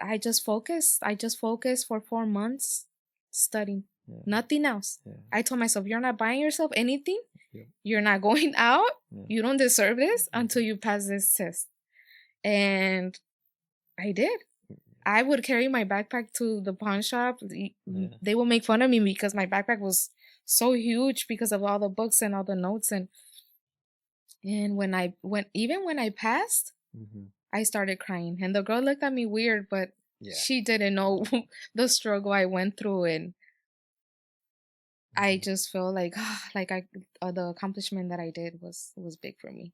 I just focused. I just focused for 4 months studying. Yeah. Nothing else. Yeah. I told myself, you're not buying yourself anything. Yeah. You're not going out. Yeah. You don't deserve this until you pass this test. And I did. I would carry my backpack to the pawn shop. Yeah. They would make fun of me because my backpack was so huge because of all the books and all the notes. And when I passed, I started crying. And the girl looked at me weird, but she didn't know the struggle I went through. And I just felt like the accomplishment that I did was big for me.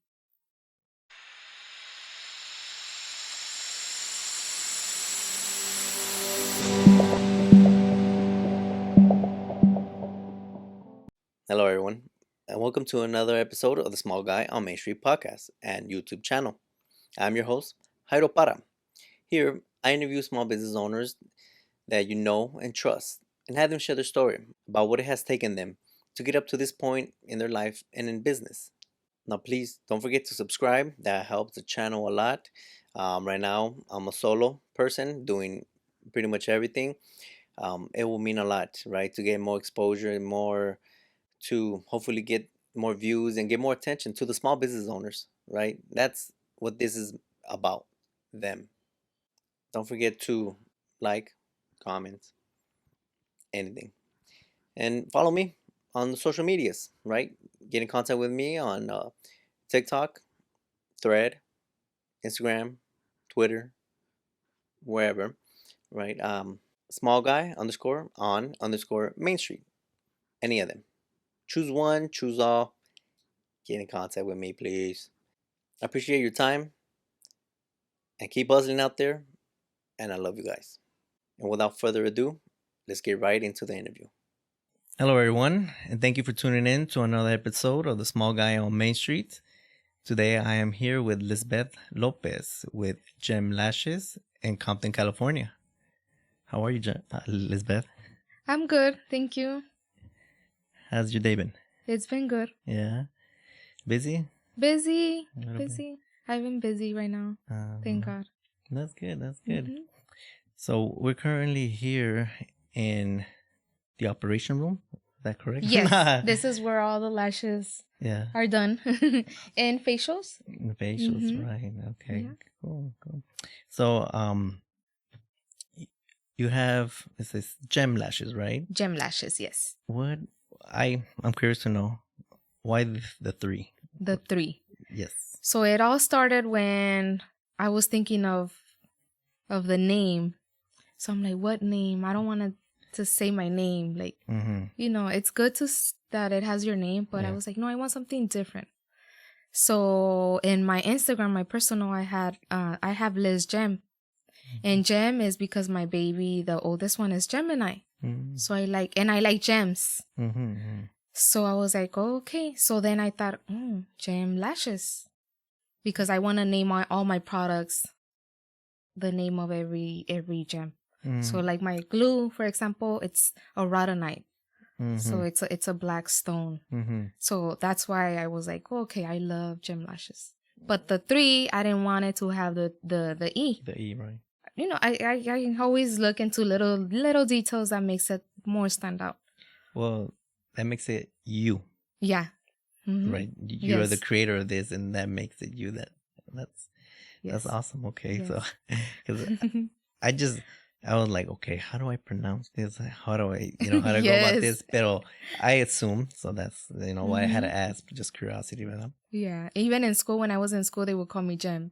Hello, everyone, and welcome to another episode of the Small Guy on Main Street podcast and YouTube channel. I'm your host, Jairo Para. Here, I interview small business owners that you know and trust and have them share their story about what it has taken them to get up to this point in their life and in business. Now, please don't forget to subscribe. That helps the channel a lot. Right now, I'm a solo person doing pretty much everything. It will mean a lot, right, to get more exposure and more to hopefully get more views and get more attention to the small business owners, right? That's what this is about, them. Don't forget to like, comment, anything. And follow me on the social medias, right? Get in contact with me on TikTok, Thread, Instagram, Twitter, wherever, right? Small guy underscore on underscore Main Street. Any of them. Choose one, choose all. Get in contact with me, please. I appreciate your time and keep hustling out there. And I love you guys. And without further ado, let's get right into the interview. Hello, everyone, and thank you for tuning in to another episode of The Small Guy on Main Street. Today, I am here with Lizbeth Lopez with G3m Lashes in Compton, California. How are you, Lizbeth? I'm good, thank you. How's your day been? It's been good. Yeah? Busy? Busy. I've been busy right now. Thank God. That's good. Mm-hmm. So we're currently here in the operation room. Is that correct? Yes. This is where all the lashes are done. And facials. Facials, right. Okay. Yeah. Cool. So you have, it says G3m Lashes, right? G3m Lashes, yes. I'm curious to know why the three? The three. Yes. So it all started when I was thinking of the name. So I'm like, what name? I don't want to say my name. Like, it's good that it has your name, but I was like, no, I want something different. So in my Instagram, my personal, I have Liz G3m. And G3m is because my baby, the oldest one, is Gemini. So I like gems. So I was like, oh, okay. So then I thought, G3m Lashes. Because I want to name all my products the name of every gem. So like my glue, for example, it's a rhodonite. So it's a black stone. So that's why I was like, okay, I love G3m Lashes. But the three, I didn't want it to have the E. The E, right. I always look into little details that makes it more stand out. Well, that makes it you. Yeah. Right. You are the creator of this, and that makes it you. That's awesome. Okay. Yes. So, because I was like, okay, how do I pronounce this? How do I, how do I go about this? Pero I assume, so that's, why I had to ask, just curiosity, right? Yeah. Even in school, when I was in school, they would call me G3m.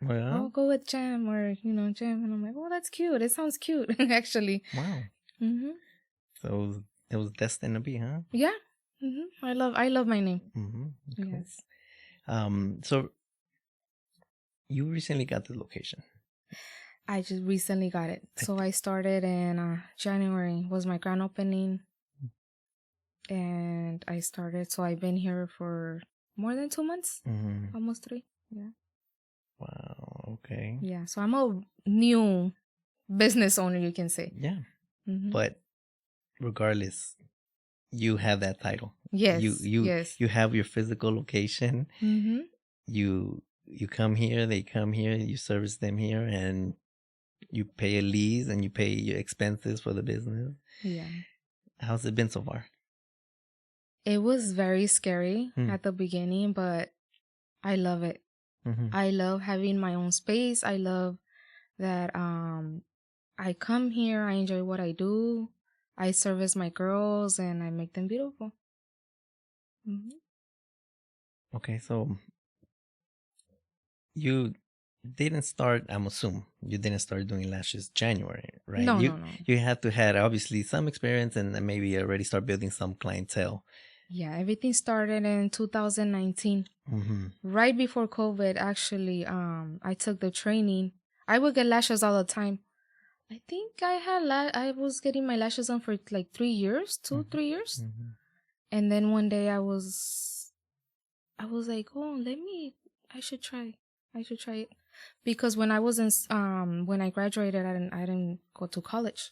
Oh, yeah? Oh, go with G3m or, G3m. And I'm like, oh, that's cute. It sounds cute, actually. Wow. So it was destined to be, huh? Yeah. I love my name. Cool. Yes. So you recently got the location. I just recently got it. So I started in January was my grand opening. And I started, so I've been here for more than 2 months. Almost 3. Yeah. Wow. Okay. Yeah. So I'm a new business owner, you can say. Yeah. But regardless, you have that title. Yes. You have your physical location. You come here, they come here, you service them here, and you pay a lease and you pay your expenses for the business. Yeah. How's it been so far? It was very scary at the beginning, but I love it. I love having my own space. I love that I come here, I enjoy what I do. I service my girls and I make them beautiful. Okay, so you didn't start, I'm assuming, you didn't start doing lashes January, right? No. You had to have obviously some experience and maybe already start building some clientele. Yeah, everything started in 2019. Right before COVID, actually, I took the training. I would get lashes all the time. I think I was getting my lashes on for like 3 years, 3 years. And then one day I was like, oh, I should try it. Because when I was when I graduated, I didn't go to college.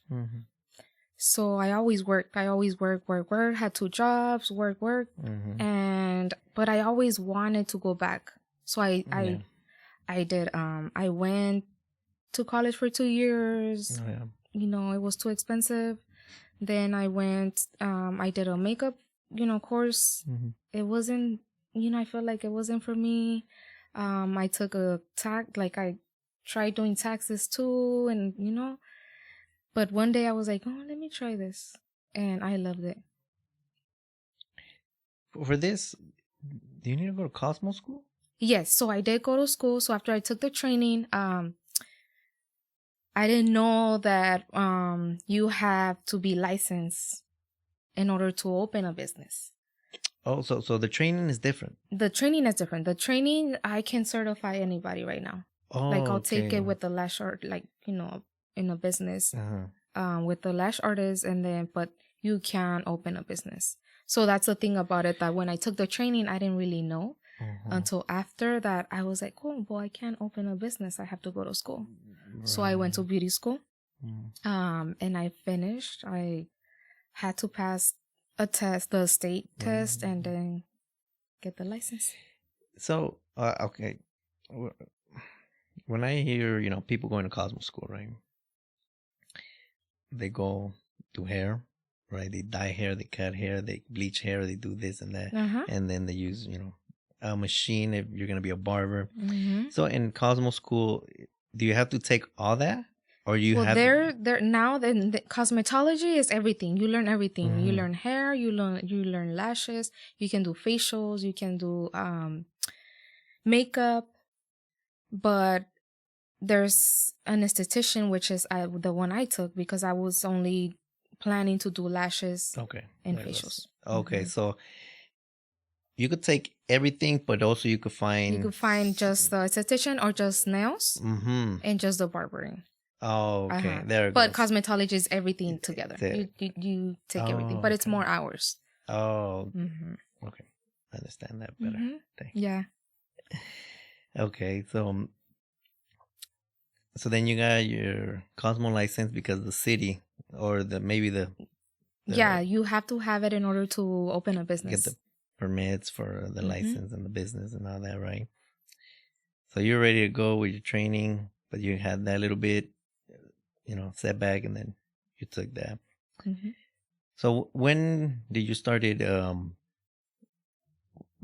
So I always worked. Had 2 jobs, work. But I always wanted to go back. So I did, I went to college for 2 years. It was too expensive. Then I went, I did a makeup, course. It wasn't, I felt like it wasn't for me. I took I tried doing taxes too, and, but one day I was like, oh, let me try this. And I loved it. For this, do you need to go to Cosmo school? Yes. So I did go to school. So after I took the training, I didn't know that you have to be licensed in order to open a business. Oh, so the training is different. The training is different. The training, I can certify anybody right now. Oh, I'll take it with the lash art, in a business, with the lash artist, but you can open a business. So that's the thing about it, that when I took the training, I didn't really know until after that. I was like, oh, well, I can't open a business. I have to go to school. Right. So I went to beauty school, and I finished. I had to pass a test, the state test, and then get the license. So, okay. When I hear, people going to Cosmo school, right? They go do hair, right? They dye hair, they cut hair, they bleach hair, they do this and that. And then they use, a machine if you're going to be a barber. So in Cosmo school, do you have to take all that? Or you have there now, then the cosmetology is everything. You learn everything. You learn hair, you learn lashes, you can do facials, you can do makeup, but there's an esthetician, which is the one I took, because I was only planning to do lashes and facials. Okay, so you could take everything, but also you could find just the esthetician or just nails and just the barbering. Oh, okay. There it But goes. cosmetology is everything together. You take everything, but it's more hours. Oh, okay. I understand that better. Yeah. Okay, so then you got your Cosmo license because the city or maybe the yeah, you have to have it in order to open a business. Get the permits for the license and the business and all that, right? So you're ready to go with your training, but you had that little bit, setback, and then you took that. So when did you started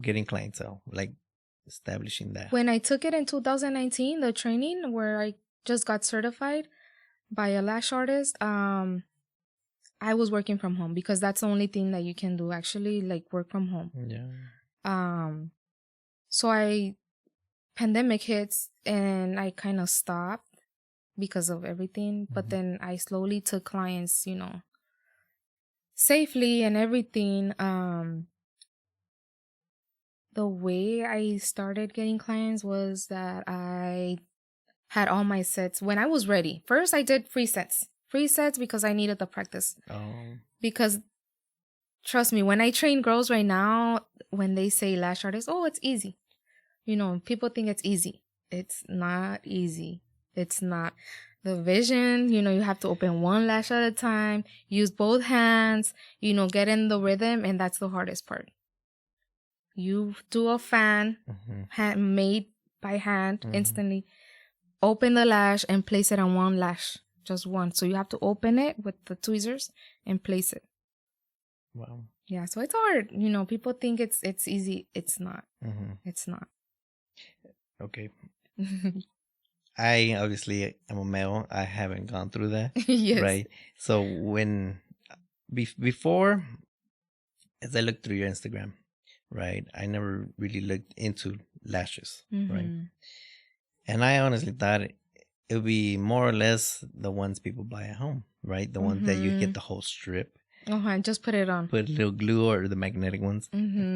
getting clientele, like establishing that? When I took it in 2019, the training where I just got certified by a lash artist, I was working from home because that's the only thing that you can do, actually, like work from home. Yeah. So pandemic hits and I kind of stopped because of everything, but then I slowly took clients, safely and everything. The way I started getting clients was that I had all my sets when I was ready. First, I did free sets because I needed the practice. Because trust me, when I train girls right now, when they say lash artist, oh, it's easy. People think it's easy. It's not easy. It's not. The vision, you have to open one lash at a time, use both hands, get in the rhythm, and that's the hardest part. You do a fan, made by hand, instantly. open the lash and place it on one lash, just one. So you have to open it with the tweezers and place it. Wow. Yeah, so it's hard. You know, people think it's easy. It's not. It's not. Okay. I obviously am a male. I haven't gone through that. Yes. Right. So when before, as I looked through your Instagram, right, I never really looked into lashes, right? And I honestly thought it would be more or less the ones people buy at home, right? The ones that you hit the whole strip. Just put it on. Put a little glue or the magnetic ones.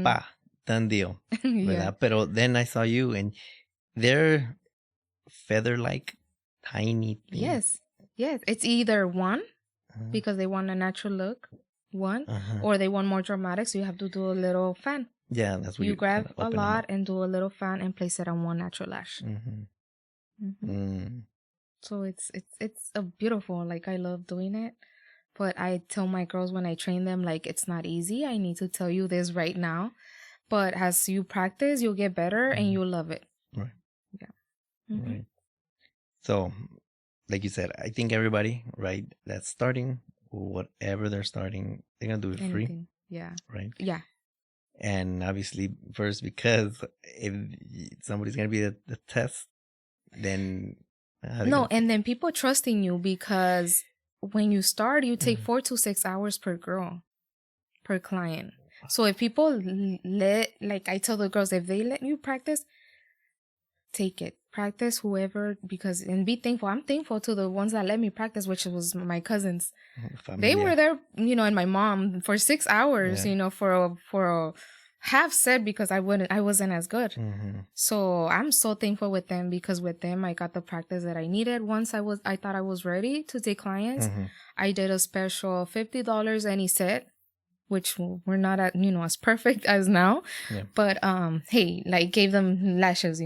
Pa, done deal. Yeah. But then I saw you and they're feather-like, tiny things. Yes. Yes. It's either one, because they want a natural look, or they want more dramatic, so you have to do a little fan. Yeah, that's what you grab a lot and do a little fan and place it on one natural lash. So it's a beautiful, like, I love doing it. But I tell my girls when I train them, like, it's not easy. I need to tell you this right now. But as you practice, you'll get better and you'll love it. Right. Yeah. Right. So, like you said, I think everybody, right, that's starting, whatever they're starting, they're going to do it free. Yeah. Right? Yeah. And obviously, first, because if somebody's going to be the test, then... No, and then people trusting you, because when you start, you take 4 to 6 hours per girl, per client. So if people like I tell the girls, if they let you practice, take it. Practice whoever, and be thankful. I'm thankful to the ones that let me practice, which was my cousins. They were there, and my mom for 6 hours, for a half set, because I wasn't as good. So I'm so thankful with them, because with them I got the practice that I needed. Once I thought I was ready to take clients, I did a special $50 any set, which we're not at, as perfect as now. Yeah. But hey, like, gave them lashes,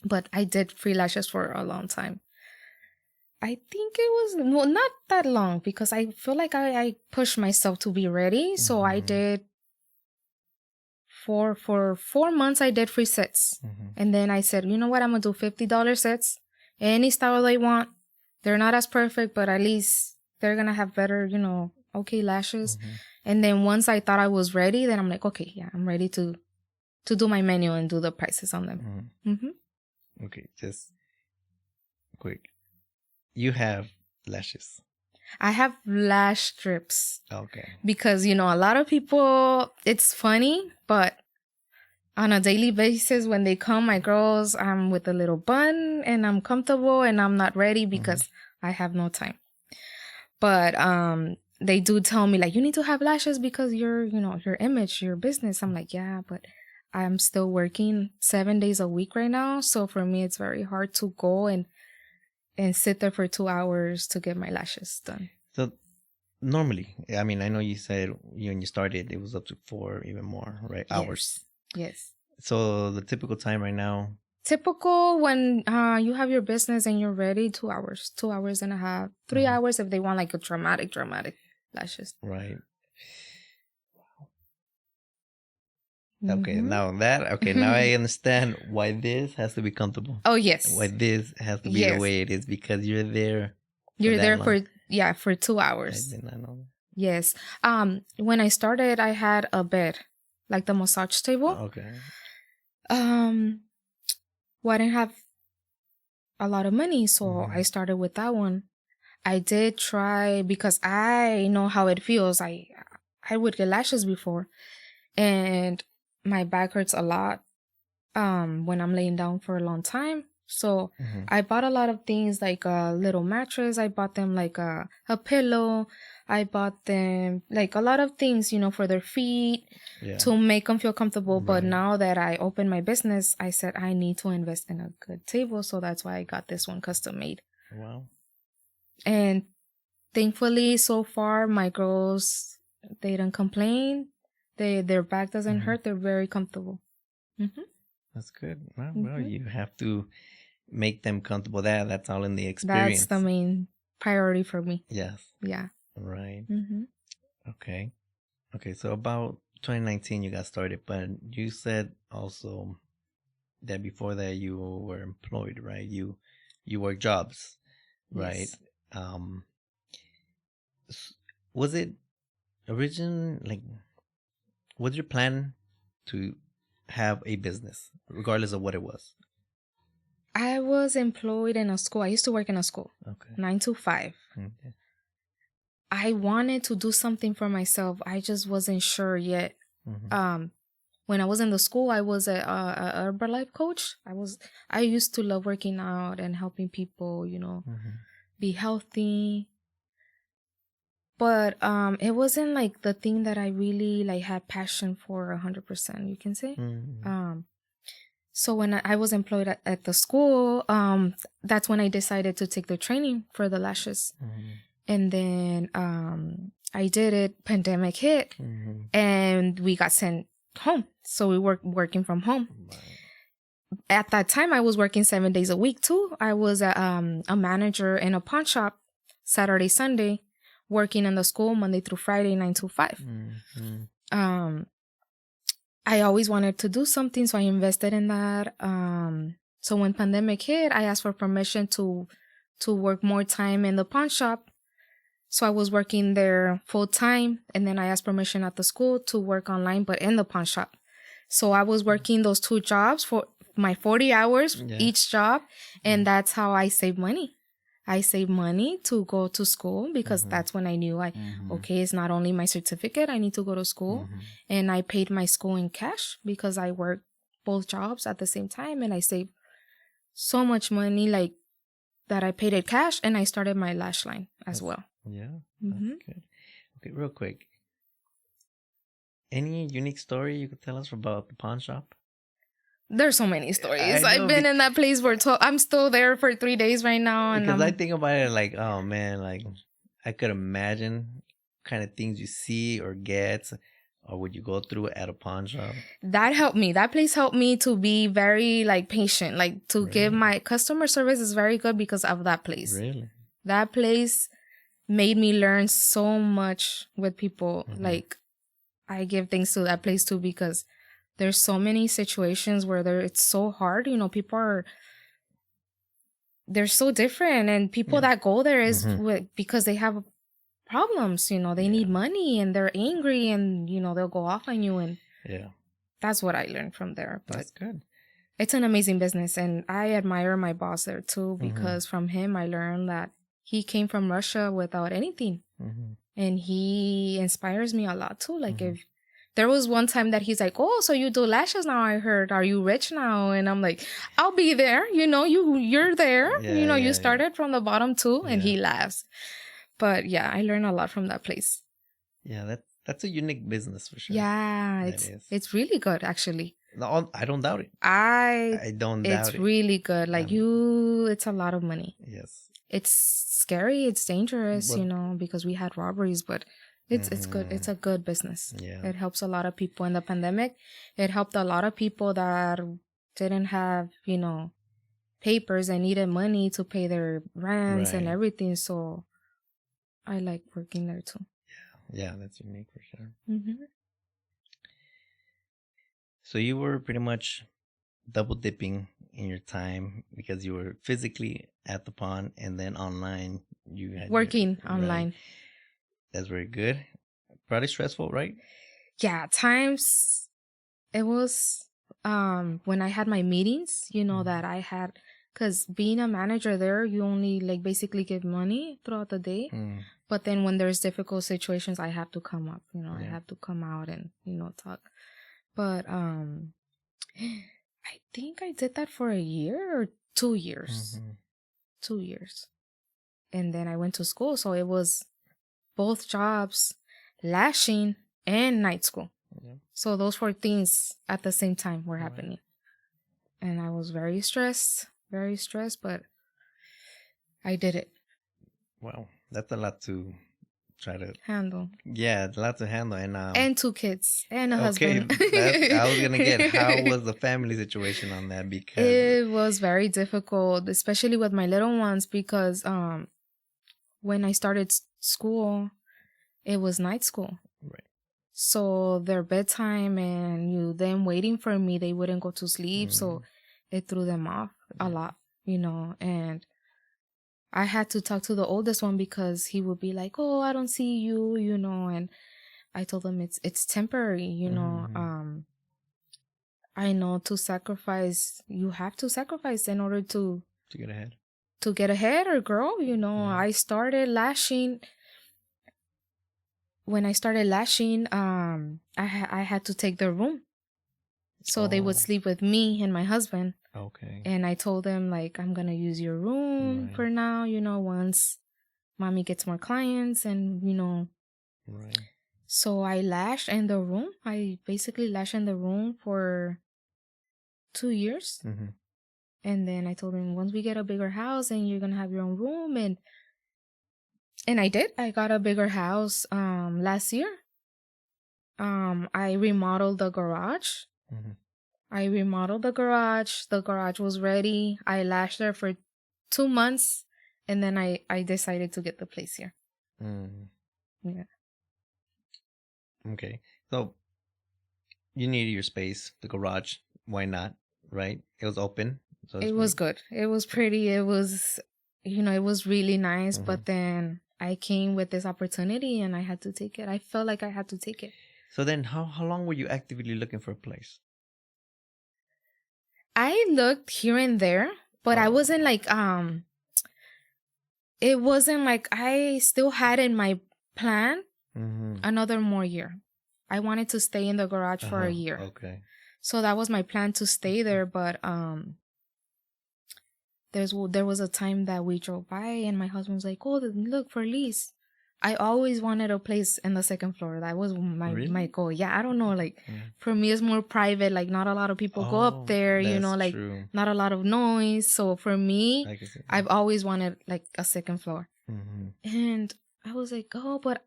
But I did free lashes for a long time. I think it was not that long, because I feel like I pushed myself to be ready. So I did for 4 months, I did free sets. And then I said, you know what, I'm going to do $50 sets. Any style they want. They're not as perfect, but at least they're going to have better, okay lashes. And then once I thought I was ready, then I'm like, okay, yeah, I'm ready to do my menu and do the prices on them. Okay, just quick. You have lashes. I have lash strips. Okay. Because, a lot of people, it's funny, but on a daily basis, when they come, my girls, I'm with a little bun and I'm comfortable and I'm not ready because I have no time. But they do tell me, like, you need to have lashes because your image, your business. I'm like, yeah, but I'm still working 7 days a week right now. So for me, it's very hard to go and sit there for 2 hours to get my lashes done. So normally, I mean, I know you said when you started, it was up to 4, even more, right? Yes. Hours. Yes. So the typical time right now? Typical when you have your business and you're ready, 2 hours, 2.5 hours, 3 hours if they want like a dramatic lashes. Right. Okay, now I understand why this has to be comfortable. Oh, yes. Why this has to be the way it is, because you're there. You're there for 2 hours. I did not know that. Yes. When I started, I had a bed, like the massage table. Okay. Well, I didn't have a lot of money, so I started with that one. I did try because I know how it feels. I would get lashes before, and my back hurts a lot when I'm laying down for a long time. So I bought a lot of things, like a little mattress. I bought them like a pillow. I bought them like a lot of things, for their feet to make them feel comfortable. Right. But now that I opened my business, I said I need to invest in a good table. So that's why I got this one custom made. Wow. And thankfully, so far, my girls, they don't complain. Their back doesn't hurt. They're very comfortable. That's good. Well, you have to make them comfortable. That's all in the experience. That's the main priority for me. Yes. Yeah. Right. Okay. So about 2019 you got started, but you said also that before that you were employed, right? You you work jobs, right? Yes. Was it like, what's your plan to have a business, regardless of what it was? I was employed in a school. I used to work in a school. Okay. 9 to 5. Okay. I wanted to do something for myself. I just wasn't sure yet. When I was in the school, I was a Herbalife coach. I used to love working out and helping people, be healthy. But it wasn't like the thing that I really like had passion for 100%, you can say. So when I was employed at the school, that's when I decided to take the training for the lashes. And then I did it, pandemic hit, and we got sent home. So we were working from home. At that time, I was working 7 days a week too. I was a manager in a pawn shop, Saturday, Sunday, working in the school Monday through Friday, 9 to 5. I always wanted to do something, so I invested in that. So when pandemic hit, I asked for permission to work more time in the pawn shop. So I was working there full time, and then I asked permission at the school to work online, but in the pawn shop. So I was working those 2 jobs for my 40 hours each job, and that's how I saved money. I saved money to go to school because that's when I knew okay, it's not only my certificate, I need to go to school. And I paid my school in cash because I worked both jobs at the same time, and I saved so much money like that I paid it cash, and I started my lash line as well. Yeah, that's good. Okay, real quick. Any unique story you could tell us about the pawn shop? There's so many stories. I've been in that place for 12. I'm still there for 3 days right now. Because I think about it like, oh man, like I could imagine kind of things you see or get, or would you go through at a pawn shop? That helped me. That place helped me to be very like patient, like to give my customer service is very good because of that place. Really? That place made me learn so much with people. Like I give thanks to that place too because there's so many situations where it's so hard. People they're so different, and people that go there is because they have problems. They need money and they're angry, and they'll go off on you, and that's what I learned from there. But that's good. It's an amazing business, and I admire my boss there too because from him I learned that he came from Russia without anything, and he inspires me a lot too. Like if there was one time that he's like, oh, so you do lashes now, I heard. Are you rich now? And I'm like, I'll be there. You're there. You started from the bottom too. And he laughs. But yeah, I learned a lot from that place. Yeah, that's a unique business for sure. Yeah, it's really good, actually. No, I don't doubt it. I don't doubt it. It's really good. Like it's a lot of money. Yes. It's scary. It's dangerous, because we had robberies, but it's good. It's a good business. Yeah. It helps a lot of people in the pandemic. It helped a lot of people that didn't have, papers and needed money to pay their rents and everything. So I like working there too. Yeah, that's unique for sure. So you were pretty much double dipping in your time because you were physically at the pawn and then online you had working online. That's very good. Probably stressful, right? Yeah, times it was when I had my meetings, that I had, because being a manager there, you only like basically give money throughout the day. But then when there's difficult situations, I have to come up, I have to come out and, talk. But I think I did that for a year or 2 years. 2 years. And then I went to school. So it was both jobs, lashing and night school. So those 4 things at the same time were happening. And I was very stressed, but I did it. Wow. That's a lot to try to handle. Yeah, it's a lot to handle. And 2 kids and a husband. I was going to get, how was the family situation on that? Because it was very difficult, especially with my little ones, because when I started school, it was night school. Right. So their bedtime and them waiting for me, they wouldn't go to sleep. So it threw them off a lot, and I had to talk to the oldest one because he would be like, "Oh, I don't see you," and I told him it's temporary, I know to sacrifice, you have to sacrifice in order to get ahead. To get ahead or grow, I started lashing. When I started lashing, I had to take their room. So they would sleep with me and my husband. Okay. And I told them, like, I'm going to use your room for now, once mommy gets more clients and, Right. So I lashed in the room. I basically lashed in the room for 2 years. Mm-hmm. And then I told him, once we get a bigger house and you're going to have your own room. And I did. I got a bigger house last year. I remodeled the garage. Mm-hmm. I remodeled the garage. The garage was ready. I lashed there for 2 months. And then I decided to get the place here. Mm. Yeah. Okay. So you needed your space, the garage. Why not? Right? It was open. So it was good. It was pretty. It was, it was really nice. Mm-hmm. But then I came with this opportunity and I had to take it. I felt like I had to take it. So then how long were you actively looking for a place? I looked here and there, but I wasn't like, it wasn't like I still had in my plan another more year. I wanted to stay in the garage for a year. Okay. So that was my plan, to stay there, but there was a time that we drove by and my husband was like, "Oh, look for lease." I always wanted a place in the second floor. That was my goal. Yeah, I don't know, like for me it's more private, like not a lot of people go up there, like true. Not a lot of noise. So for me, I've always wanted like a second floor. And I was like, "Oh, but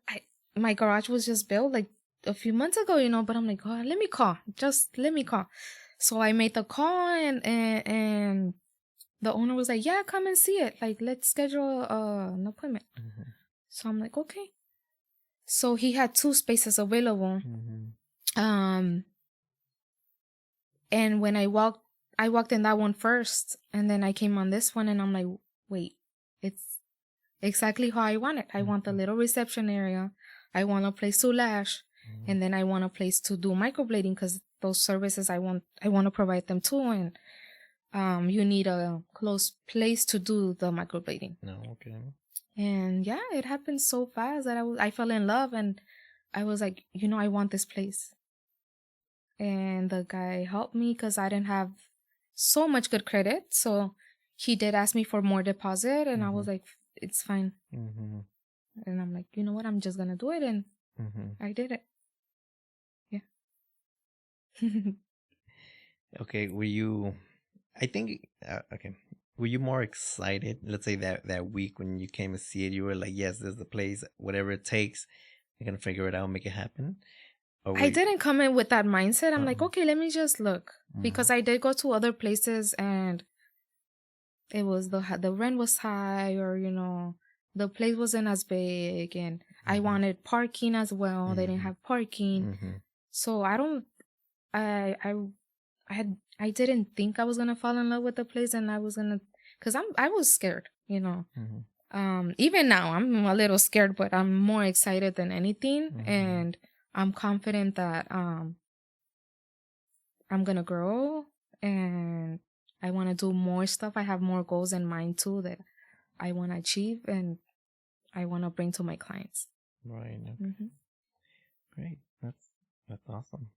my garage was just built like a few months ago, but I'm like, "Oh, let me call. Just let me call." So I made the call and the owner was like, "Yeah, come and see it. Like, let's schedule an appointment." So I'm like, "Okay." So he had 2 spaces available. And when I walked in that one first, and then I came on this one, and I'm like, "Wait, it's exactly how I want it. I want the little reception area. I want a place to lash, and then I want a place to do microblading, because those services I want to provide them too, and you need a close place to do the microblading." No, okay. And yeah, it happened so fast that I fell in love, and I was like, I want this place. And the guy helped me because I didn't have so much good credit. So he did ask me for more deposit, and I was like, "It's fine." And I'm like, "You know what? I'm just going to do it." And I did it. Yeah. Okay. Were you more excited? Let's say that week when you came to see it, you were like, "Yes, this is the place. Whatever it takes, I'm going to figure it out, make it happen." I didn't come in with that mindset. I'm like, "Okay, let me just look." Because I did go to other places and it was the rent was high, or, the place wasn't as big, and I wanted parking as well. They didn't have parking. So I didn't think I was going to fall in love with the place, and because I was scared, even now I'm a little scared, but I'm more excited than anything. And I'm confident that I'm gonna grow, and I want to do more stuff. I have more goals in mind too that I want to achieve, and I want to bring to my clients. Right. Okay. Great. That's awesome.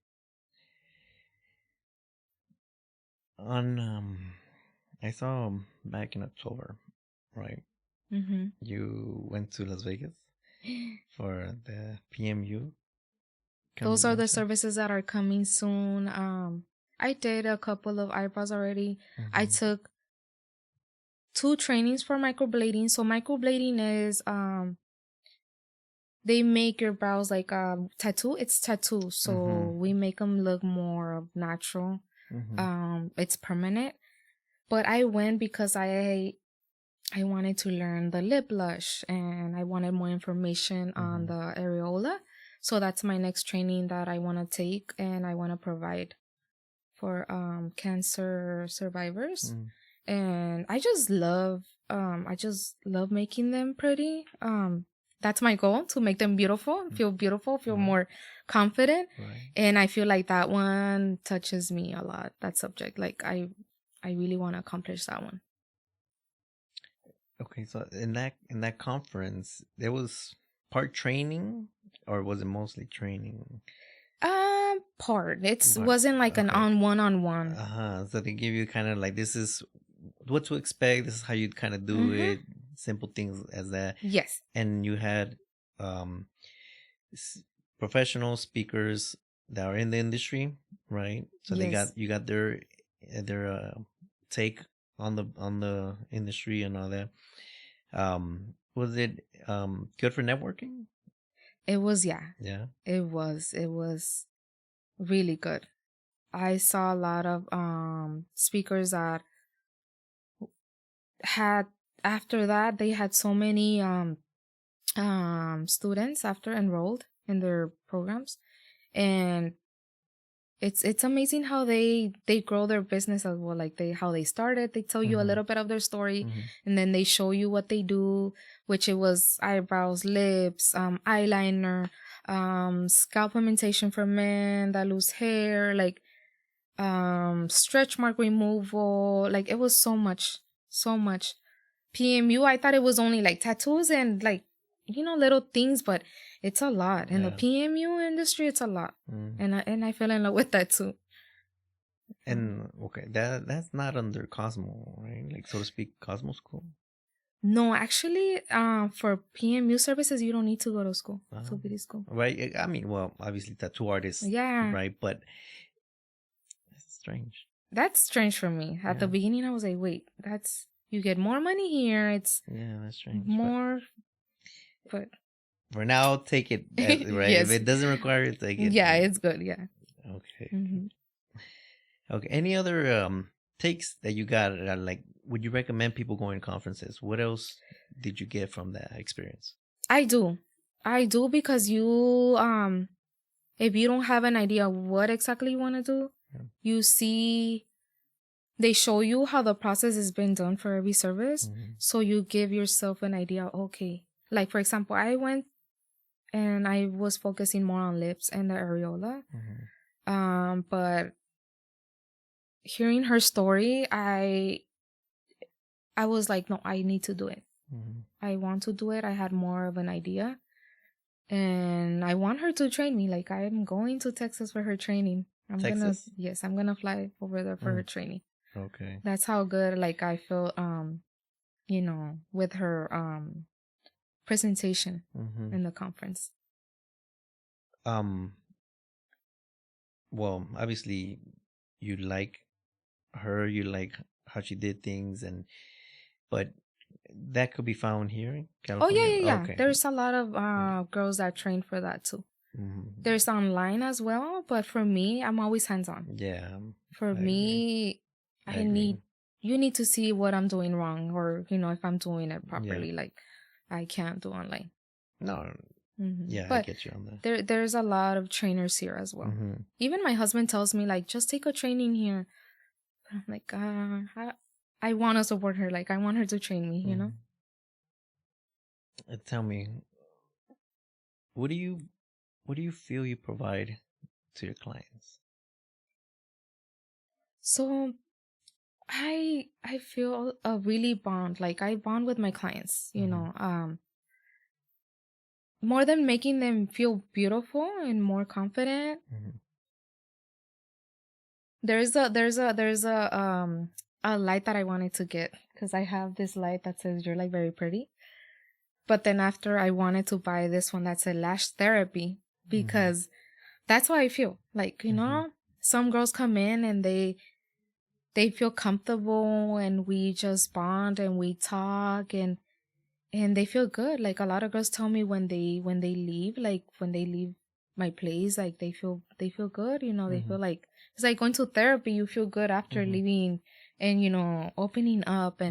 I saw back in October, right? You went to Las Vegas for the PMU. Those are the services that are coming soon. I did a couple of eyebrows already. I took 2 trainings for microblading. So microblading is they make your brows like tattoo. It's tattoo. So we make them look more natural. It's permanent. But I went because I wanted to learn the lip blush, and I wanted more information on the areola. So that's my next training that I want to take, and I want to provide for cancer survivors. And I just love I just love making them pretty. That's my goal, to make them beautiful, feel more confident. Right. And I feel like that one touches me a lot, that subject. Like I really want to accomplish that one. Okay, so in that conference, there was part training, or was it mostly training? Part. Wasn't like an one-on-one. So they give you kind of like, this is what to expect. This is how you'd kind of do it. Simple things as that. Yes. And you had professional speakers that are in the industry, right? So Yes. you got their take on the industry and all that. Was it good for networking? It was, yeah. Yeah. It was really good. I saw a lot of speakers that had, after that, they had so many students after enrolled in their programs, and it's amazing how they grow their business as well. Like how they started, they tell you a little bit of their story, and then they show you what they do, which it was eyebrows, lips, eyeliner, scalp pigmentation for men that lose hair, like stretch mark removal. Like it was so much. PMU, I thought it was only like tattoos and like, little things, but it's a lot. In the PMU industry, it's a lot. And I fell in love with that too. And okay, that's not under Cosmo, right? Like, so to speak, Cosmo school? No, actually, for PMU services, you don't need to go to school. To beauty school. Right. I mean, well, obviously tattoo artists. Yeah. Right. But that's strange. That's strange for me. At the beginning, I was like, wait, you get more money here. It's that's strange. More, but for now, take it as, right. Yes. If it doesn't require it, take it. Yeah, it's good. Yeah. Okay. Okay. Any other takes that you got? Like, would you recommend people going to conferences? What else did you get from that experience? I do because you if you don't have an idea what exactly you want to do, you see they show you how the process has been done for every service. So you give yourself an idea. Okay, like for example, I went and I was focusing more on lips and the areola. But hearing her story, I was like, no, I need to do it. I want to do it. I had more of an idea. And I want her to train me. Like, I'm going to Texas for her training. I'm gonna fly over there for her training. Okay. That's how good, like, I feel, with her presentation in the conference. Well, obviously you like her, you like how she did things, but that could be found here in California. Oh yeah. Okay. There's a lot of girls that train for that too. There's online as well, but for me, I'm always hands-on. Yeah. For me, you need to see what I'm doing wrong, or if I'm doing it properly. Like, I can't do online. No. Yeah, but I get you on that. There's a lot of trainers here as well. Even my husband tells me, like, just take a training here. But I'm like, I want to support her. Like, I want her to train me, Tell me, what do you feel you provide to your clients? So I feel a really bond. Like, I bond with my clients, more than making them feel beautiful and more confident. There's a light that I wanted to get, because I have this light that says you're like very pretty. But then after, I wanted to buy this one that said lash therapy, because that's how I feel. Like, some girls come in and they feel comfortable, and we just bond and we talk, and they feel good. Like, a lot of girls tell me when they leave, like when they leave my place, like they feel good. They feel like it's like going to therapy. You feel good after leaving and opening up,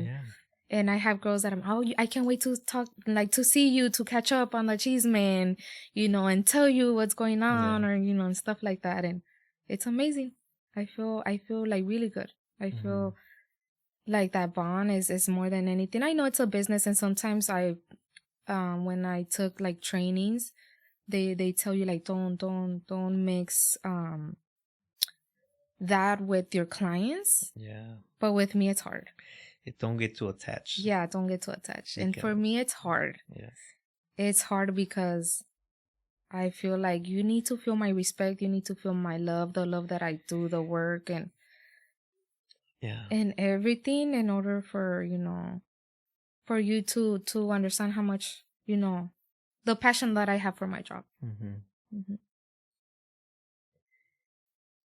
and I have girls that I can't wait to talk, like to see you, to catch up on the cheese man, and tell you what's going on, or and stuff like that. And it's amazing. I feel like really good. I feel like that bond is more than anything. I know it's a business, and sometimes when I took like trainings, they tell you like don't mix that with your clients. Yeah. But with me, it's hard. It don't get too attached. Yeah, don't get too attached. And for me, it's hard. Yes. It's hard because I feel like you need to feel my respect. You need to feel my love, the love that I do, the work, and everything in order for, for you to understand how much, the passion that I have for my job.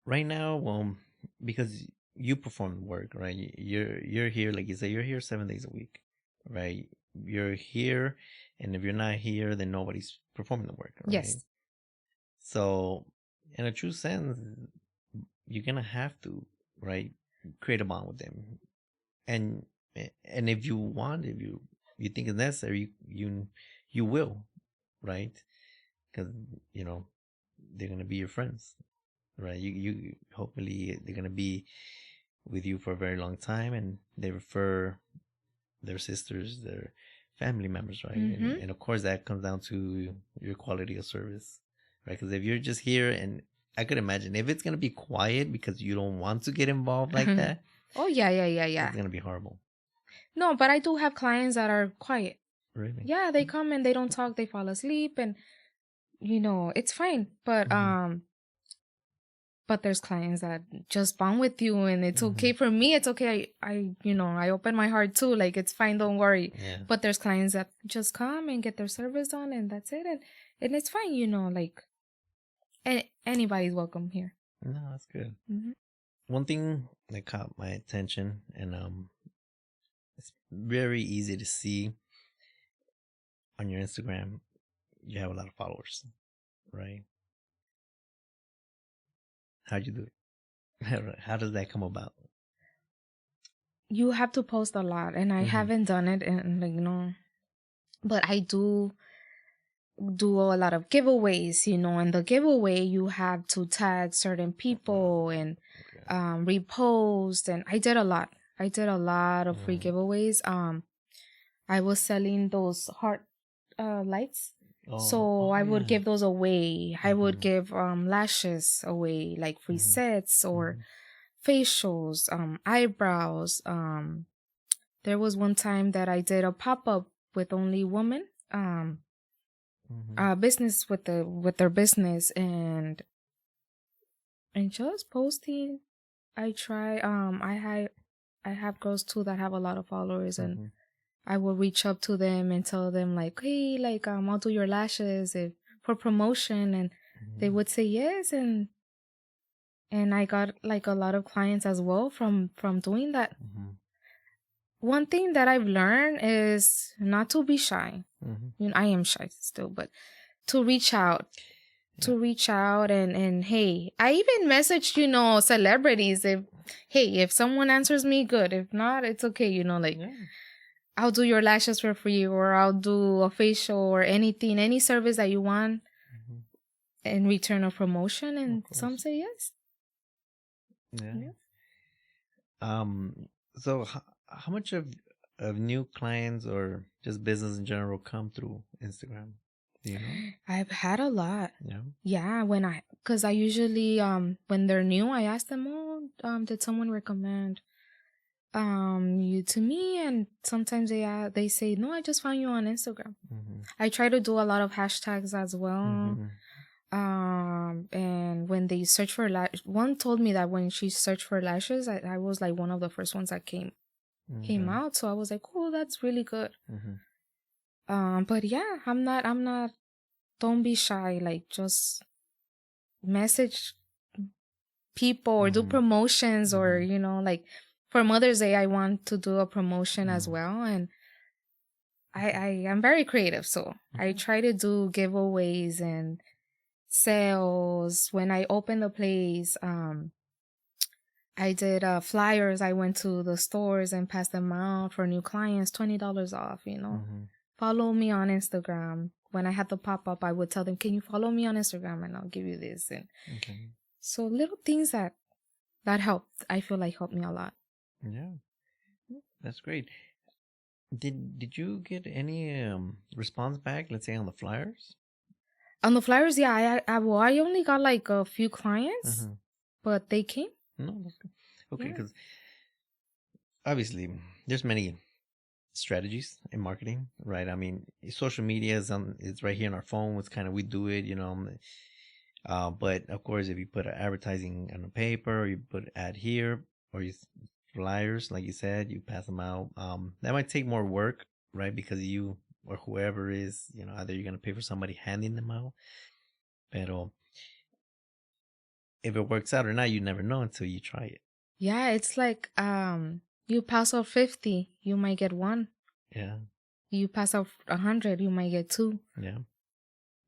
Right now, because you perform work, right? You're here, like you say, you're here 7 days a week, right? You're here, and if you're not here, then nobody's performing the work, right? Yes. So, in a true sense, you're gonna have to, right, create a bond with them, and if you want, if you think it's necessary, you will, right? Because they're gonna be your friends, right? You hopefully they're gonna be with you for a very long time, and they refer their sisters, their family members, right? And of course that comes down to your quality of service, right? Because if you're just here, and I could imagine if it's gonna be quiet because you don't want to get involved like that. Oh yeah. It's gonna be horrible. No, but I do have clients that are quiet. Really? Yeah, they come and they don't talk, they fall asleep, and it's fine. But there's clients that just bond with you, and it's okay. For me, it's okay. I open my heart too. Like, it's fine, don't worry. Yeah. But there's clients that just come and get their service done, and that's it. And it's fine, like anybody's welcome here. No, that's good. One thing that caught my attention, and it's very easy to see on your Instagram, you have a lot of followers, right? How'd you do it? How does that come about? You have to post a lot, and I haven't done it, and but I do a lot of giveaways, and the giveaway you have to tag certain people and repost, and I did a lot. Of free giveaways. I was selling those heart lights. So I would give those away. I would give lashes away, like free sets, or facials, eyebrows. There was one time that I did a pop-up with only women, business with their business, and just posting. I try. I have girls too that have a lot of followers, and I will reach up to them and tell them like, hey, like I'll do your lashes for promotion, and they would say yes, and I got like a lot of clients as well from doing that. One thing that I've learned is not to be shy. I am shy still, but to reach out. And hey, I even messaged, celebrities. If someone answers me, good. If not, it's okay, I'll do your lashes for free, or I'll do a facial, or anything, any service that you want in return of promotion, and some say yes. Yeah. So how much of new clients or just business in general come through Instagram? Do you know? I've had a lot. Yeah. Yeah, because I usually when they're new, I ask them, did someone recommend you to me? And sometimes they say, no, I just found you on Instagram. I try to do a lot of hashtags as well. And when they search for one told me that when she searched for lashes, I was like one of the first ones that came out. So I was like, oh, that's really good. But yeah, I'm not, don't be shy. Like, just message people or do promotions, or, like for Mother's Day, I want to do a promotion as well. And I am very creative. So I try to do giveaways and sales. When I opened the place, I did flyers. I went to the stores and passed them out for new clients, $20 off, Follow me on Instagram. When I had the pop-up, I would tell them, can you follow me on Instagram, and I'll give you this. And so little things that helped, I feel like helped me a lot. Yeah. That's great. Did you get any response back? Let's say on the flyers. On the flyers, yeah. I only got like a few clients, but they came. No, that's good. Okay, because obviously there's many strategies in marketing, right? I mean, social media it's right here on our phone. It's kind of we do it, you know. But of course, if you put advertising on the paper, or you put ad here, or you flyers, like you said, you pass them out. That might take more work, right? Because you or whoever is, you know, either you're gonna pay for somebody handing them out, but if it works out or not, you never know until you try it. Yeah, it's like you pass off 50, you might get one. Yeah. You pass off 100, you might get two. Yeah.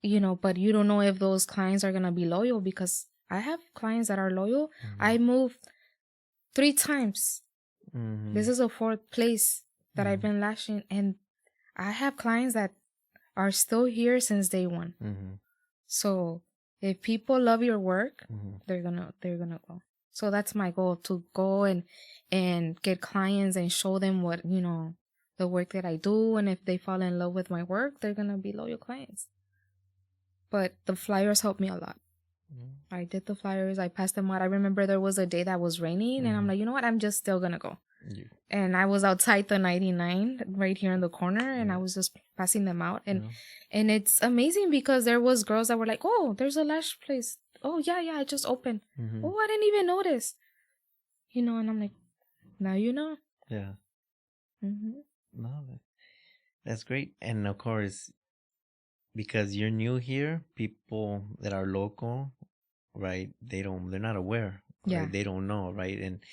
You know, but you don't know if those clients are gonna be loyal, because I have clients that are loyal. I moved 3 times. This is the 4th place that I've been lashing, and I have clients that are still here since day one. So if people love your work, they're gonna go. So that's my goal, to go and get clients and show them what, you know, the work that I do, and if they fall in love with my work, they're gonna be loyal clients. But the flyers helped me a lot. I did the flyers, I passed them out. I remember there was a day that was raining, and I'm like, you know what, I'm just still gonna go. And I was outside the 99 right here in the corner, and I was just passing them out. And it's amazing, because there was girls that were like, oh, there's a lash place. Oh, yeah, I just opened. Oh, I didn't even notice. You know, and I'm like, now you know. Yeah. No, that's great. And of course, because you're new here, people that are local, right, they're not aware. Right? Yeah. They don't know, right? And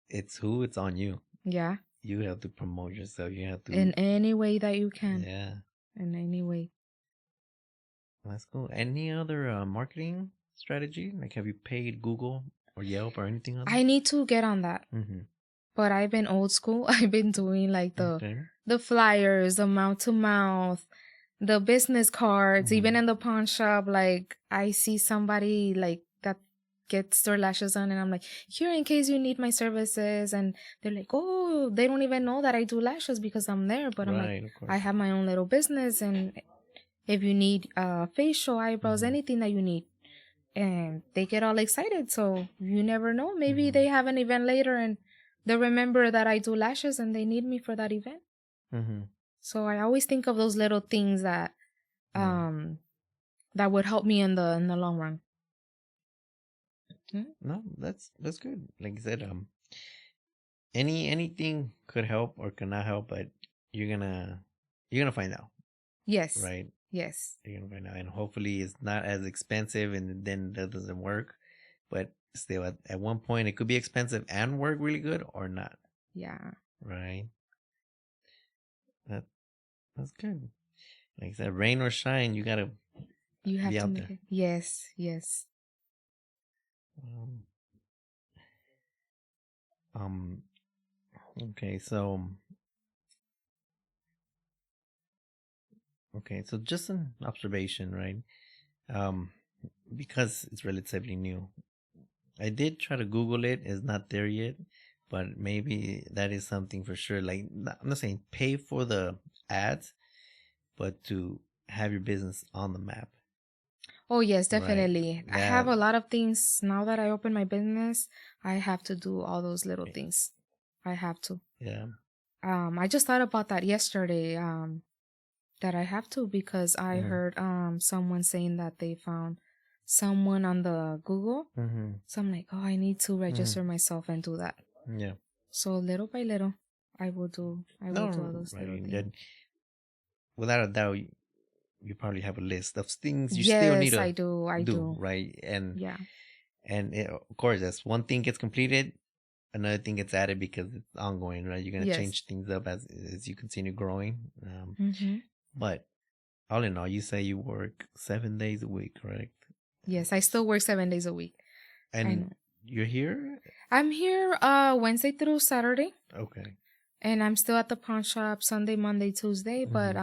it's on you. Yeah. You have to promote yourself. You have to. In any way that you can. Yeah. In any way. That's cool. Any other marketing strategy? Like, have you paid Google or Yelp or anything on that? I need to get on that. But I've been old school. I've been doing like the flyers, the mouth to mouth, the business cards, even in the pawn shop. Like, I see somebody like that gets their lashes done, and I'm like, here, in case you need my services. And they're like, oh, they don't even know that I do lashes because I'm there. But I'm like, I have my own little business, and if you need facial, eyebrows, anything that you need. And they get all excited. So you never know. Maybe they have an event later, and they remember that I do lashes, and they need me for that event. So I always think of those little things that that would help me in the long run. No, that's good. Like I said, anything could help or could not help, but you're gonna find out. Yes. Right. Yes. You're gonna find out, and hopefully it's not as expensive, and then that doesn't work. But still, at one point, it could be expensive and work really good, or not. Yeah. Right. That's good. Like I said, rain or shine, you have be to out make there. It. Yes. Yes. Okay, so just an observation, right? Because it's relatively new. I did try to Google it. It's not there yet, but maybe that is something for sure. Like, I'm not saying pay for the ads, but to have your business on the map. Oh, yes, definitely. Right. I have a lot of things. Now that I open my business, I have to do all those little things. I have to. Yeah. I just thought about that yesterday, that I have to, because I heard someone saying that they found someone on the Google. So I'm like, oh, I need to register myself and do that. Yeah. So little by little, I will do all those little things. Without a doubt, you probably have a list of things you still need to I do. Right? And yeah. And of course, as one thing gets completed, another thing gets added because it's ongoing, right? You're gonna change things up as you continue growing. But all in all, you say you work 7 days a week, correct? Yes, I still work 7 days a week. And you're here? I'm here Wednesday through Saturday. Okay. And I'm still at the pawn shop Sunday, Monday, Tuesday, but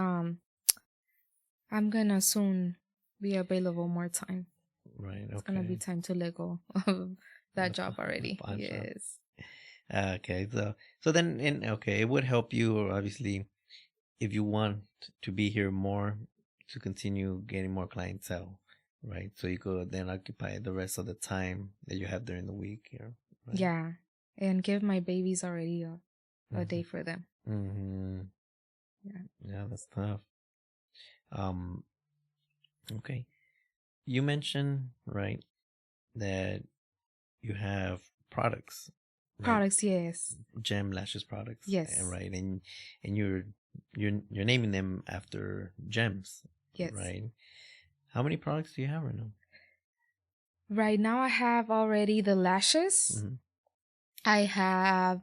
I'm gonna soon be available more time. Right. Okay. It's gonna be time to let go of that job already. Yes. Okay, so then it would help you obviously if you want to be here more to continue getting more clientele, right? So you could then occupy the rest of the time that you have during the week here, right? Yeah, and give my babies already a day for them. Mm-hmm. Yeah. Yeah, that's tough. Um, okay. You mentioned, right, that you have products, right? Products, yes. G3m Lashes products, Yes. right? And you're naming them after gems, Yes. right? How many products do you have right now? Right now I have already the lashes. Mm-hmm. I have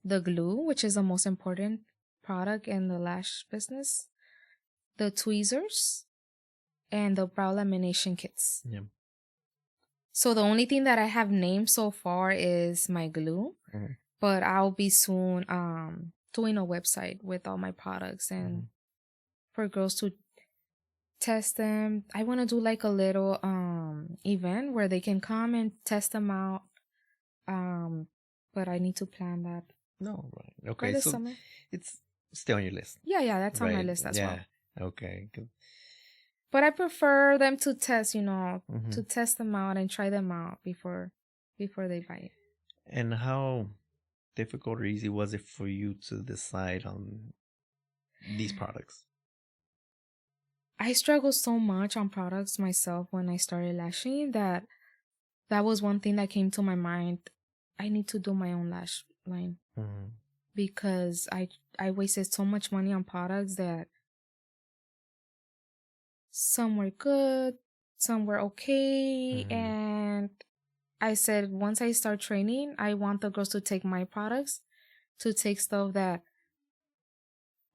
the glue, which is the most important product in the lash business, the tweezers, and the brow lamination kits. Yeah. So the only thing that I have named so far is my glue, but I'll be soon doing a website with all my products and for girls to test them. I want to do like a little event where they can come and test them out. But I need to plan that. No, right. For Okay, the so summer. it's still on your list. Yeah, that's on my Right. list as well. Yeah. Okay. Good. But I prefer them to test, Mm-hmm. to test them out and try them out before they buy it. And how difficult or easy was it for you to decide on these products? I struggled so much on products myself when I started lashing that was one thing that came to my mind. I need to do my own lash line because I wasted so much money on products that some were good, some were okay, and I said once I start training, I want the girls to take my products, to take stuff that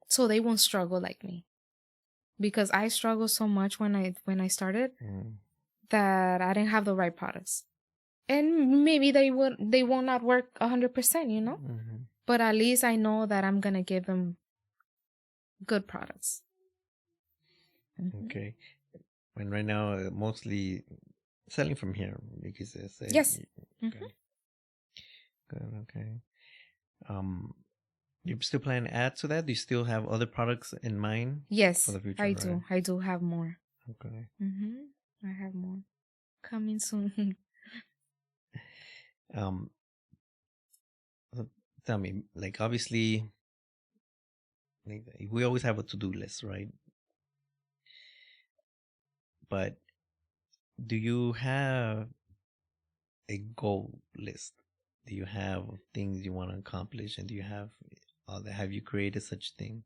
so they won't struggle like me. Because I struggled so much when I started that I didn't have the right products. And maybe they will not work 100%, But at least I know that I'm gonna give them good products. Okay. And right now, mostly selling from here because they say Yes. Okay. Good. Okay. You still plan to add to that? Do you still have other products in mind? Yes, For the future, I right? do. I do have more. Okay. I have more coming soon. Um, tell me, like obviously, like we always have a to-do list, right? But do you have a goal list? Do you have things you want to accomplish, and do you have you created such thing?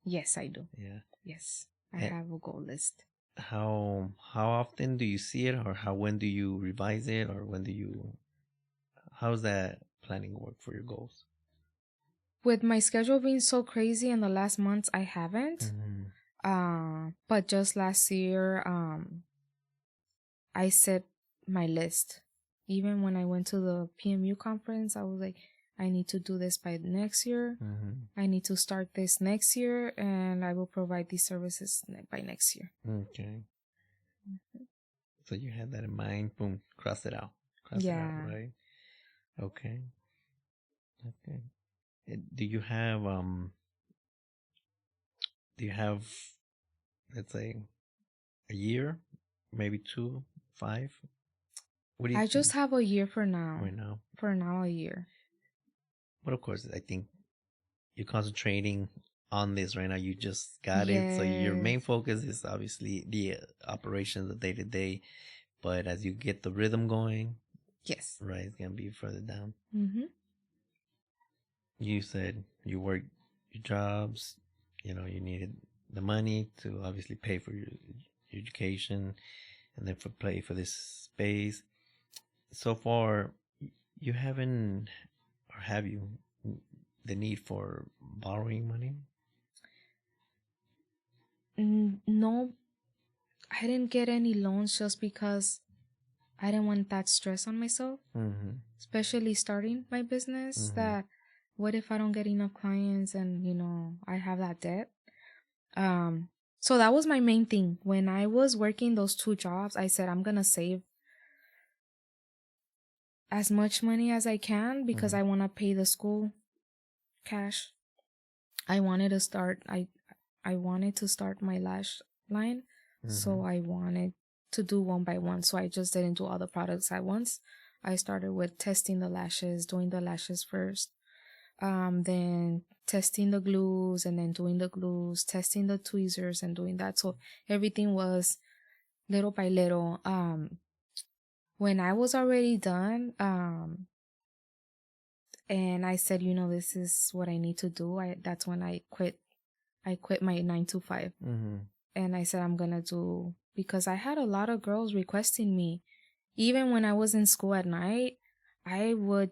Yes, I do. Yeah. Yes, I have a goal list. How often do you see it, or when do you revise it, or how's that planning work for your goals? With my schedule being so crazy in the last months, I haven't. But just last year, I set my list. Even when I went to the PMU conference, I was like, I need to do this by next year. I need to start this next year, and I will provide these services by next year. Okay. So you had that in mind. Boom, cross it out. It out, right? Okay. Okay. Do you have let's say a year, maybe 2, 5? What do you I think? just have a year for now. Right now. For now, a year. But of course, I think you're concentrating on this right now. You just got it. So your main focus is obviously the operations, the day to day. But as you get the rhythm going, yes, right, it's gonna be further down. You said you worked your jobs. You needed the money to obviously pay for your education, and then pay for this space. So far, you haven't, or have you, the need for borrowing money? No, I didn't get any loans just because I didn't want that stress on myself, especially starting my business. That what if I don't get enough clients and I have that debt? So that was my main thing. When I was working those 2 jobs, I said I'm gonna save as much money as I can because I want to pay the school cash. I wanted to start my lash line. So I wanted to do one by one. So I just didn't do all the products at once. I started with testing the lashes, doing the lashes first. Then testing the glues and then doing the glues, testing the tweezers and doing that. So everything was little by little. When I was already done, and I said, this is what I need to do. That's when I quit. I quit my 9 to 5. And I said, I'm gonna do, because I had a lot of girls requesting me. Even when I was in school at night, I would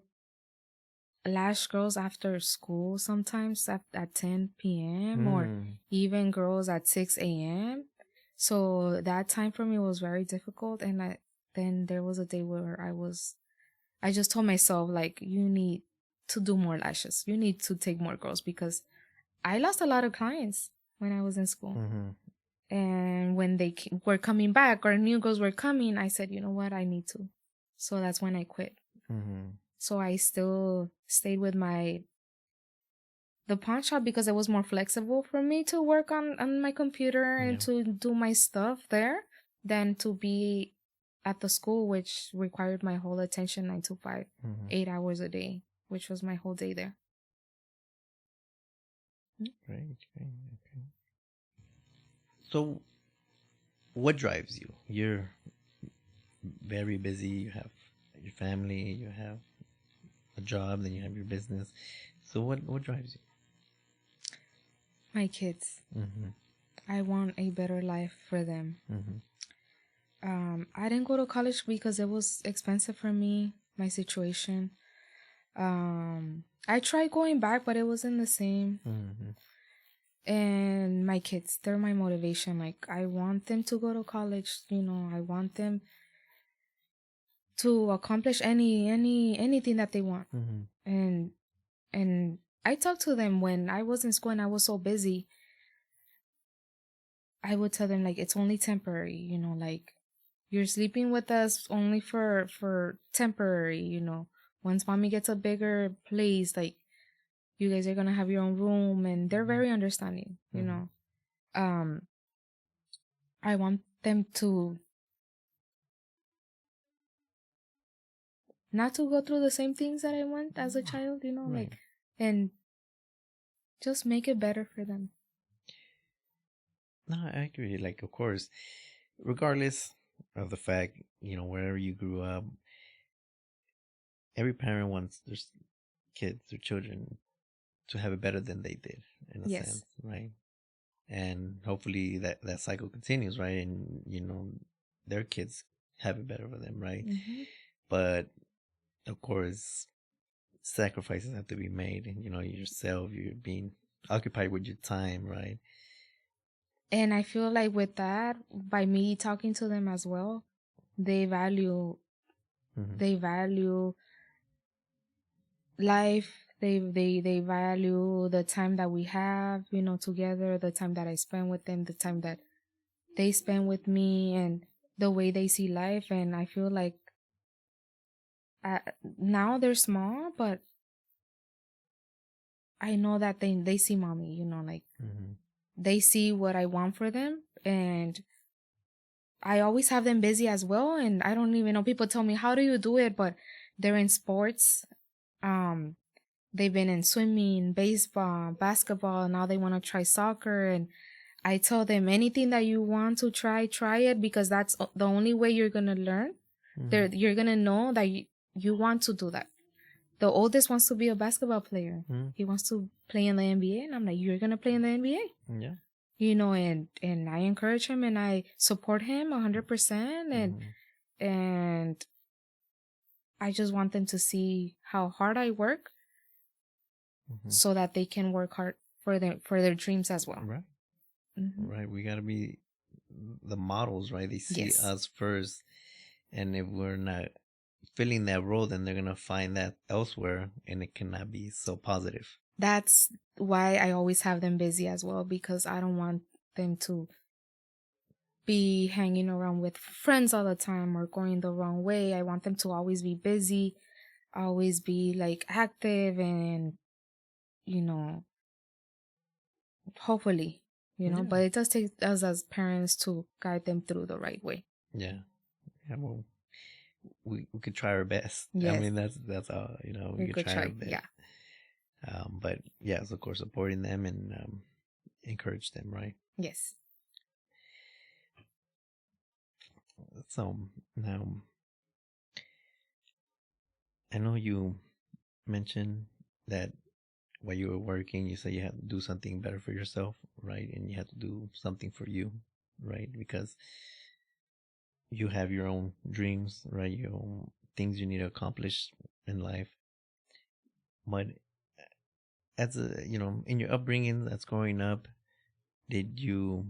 lash girls after school sometimes at 10 p.m. or even girls at 6 a.m. So that time for me was very difficult. And then there was a day where I just told myself, like, you need to do more lashes. You need to take more girls because I lost a lot of clients when I was in school. And when they were coming back or new girls were coming, I said, you know what, I need to. So that's when I quit. So I still stayed with the pawn shop because it was more flexible for me to work on my computer and to do my stuff there than to be at the school, which required my whole attention 9 to 5, 8 hours a day, which was my whole day there. Great. Okay. So, what drives you? You're very busy. You have your family. You have a job. Then you have your business. So, what drives you? My kids. I want a better life for them. I didn't go to college because it was expensive for me, my situation. I tried going back, but it wasn't the same. And my kids, they're my motivation. Like, I want them to go to college. I want them to accomplish anything that they want. And I talked to them when I was in school and I was so busy. I would tell them, like, it's only temporary, like, you're sleeping with us only for temporary, once mommy gets a bigger place, like, you guys are gonna have your own room. And they're very understanding. I want them to not to go through the same things that I went as a child, like, and just make it better for them. No, I agree. Like, of course, regardless of the fact, wherever you grew up, every parent wants their kids, their children, to have it better than they did, in a sense, right? And hopefully that cycle continues, right? And, their kids have it better for them, right? But, of course, sacrifices have to be made. And, yourself, you're being occupied with your time, right? And I feel like with that, by me talking to them as well, they value life. They value the time that we have, together, the time that I spend with them, the time that they spend with me, and the way they see life. And I feel like now they're small, but I know that they see mommy, like, they see what I want for them. And I always have them busy as well. And I don't even know, people tell me, how do you do it? But they're in sports. They've been in swimming, baseball, basketball. Now they want to try soccer. And I tell them, anything that you want to try it, because that's the only way you're going to learn. You're going to know that you want to do that. The oldest wants to be a basketball player. He wants to play in the NBA. And I'm like, you're going to play in the NBA. Yeah. And I encourage him and I support him 100%. And I just want them to see how hard I work so that they can work hard for their dreams as well. Right. Right. We got to be the models, right? They see us first. And if we're not filling that role, then they're going to find that elsewhere, and it cannot be so positive. That's why I always have them busy as well, because I don't want them to be hanging around with friends all the time or going the wrong way. I want them to always be busy, always be like active and, you know, hopefully, Yeah. but it does take us as parents to guide them through the right way. Yeah. Yeah. Well, we could try our best. I Yes. mean, that's all, we could try our best. Yeah. But yes, of course, supporting them and encourage them, right? Yes. So now, I know you mentioned that while you were working, you said you had to do something better for yourself, right? And you had to do something for you, right? Because you have your own dreams, right? Your own things you need to accomplish in life. But as in your upbringing, that's growing up, did you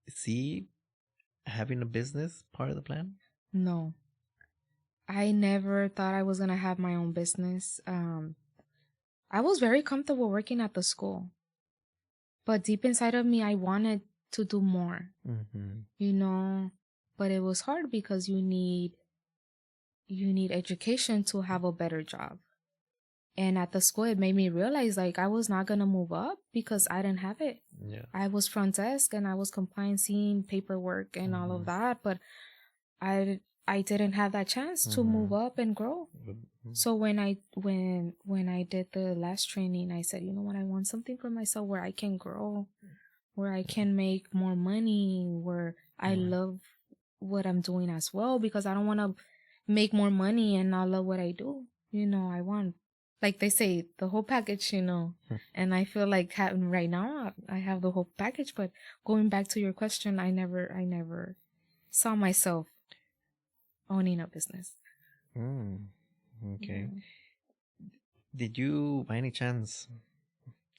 see having a business part of the plan? No. I never thought I was going to have my own business. I was very comfortable working at the school. But deep inside of me, I wanted to do more, but it was hard because you need education to have a better job. And at the school, it made me realize like I was not going to move up because I didn't have it. Yeah. I was front desk and I was compliancing paperwork and all of that, but I didn't have that chance to move up and grow. So when I did the last training, I said, you know what, I want something for myself where I can grow, where I can make more money, where I love what I'm doing as well, because I don't want to make more money and not love what I do. I want, like they say, the whole package, and I feel like right now I have the whole package. But going back to your question, I never saw myself owning a business. Okay. Yeah. Did you, by any chance,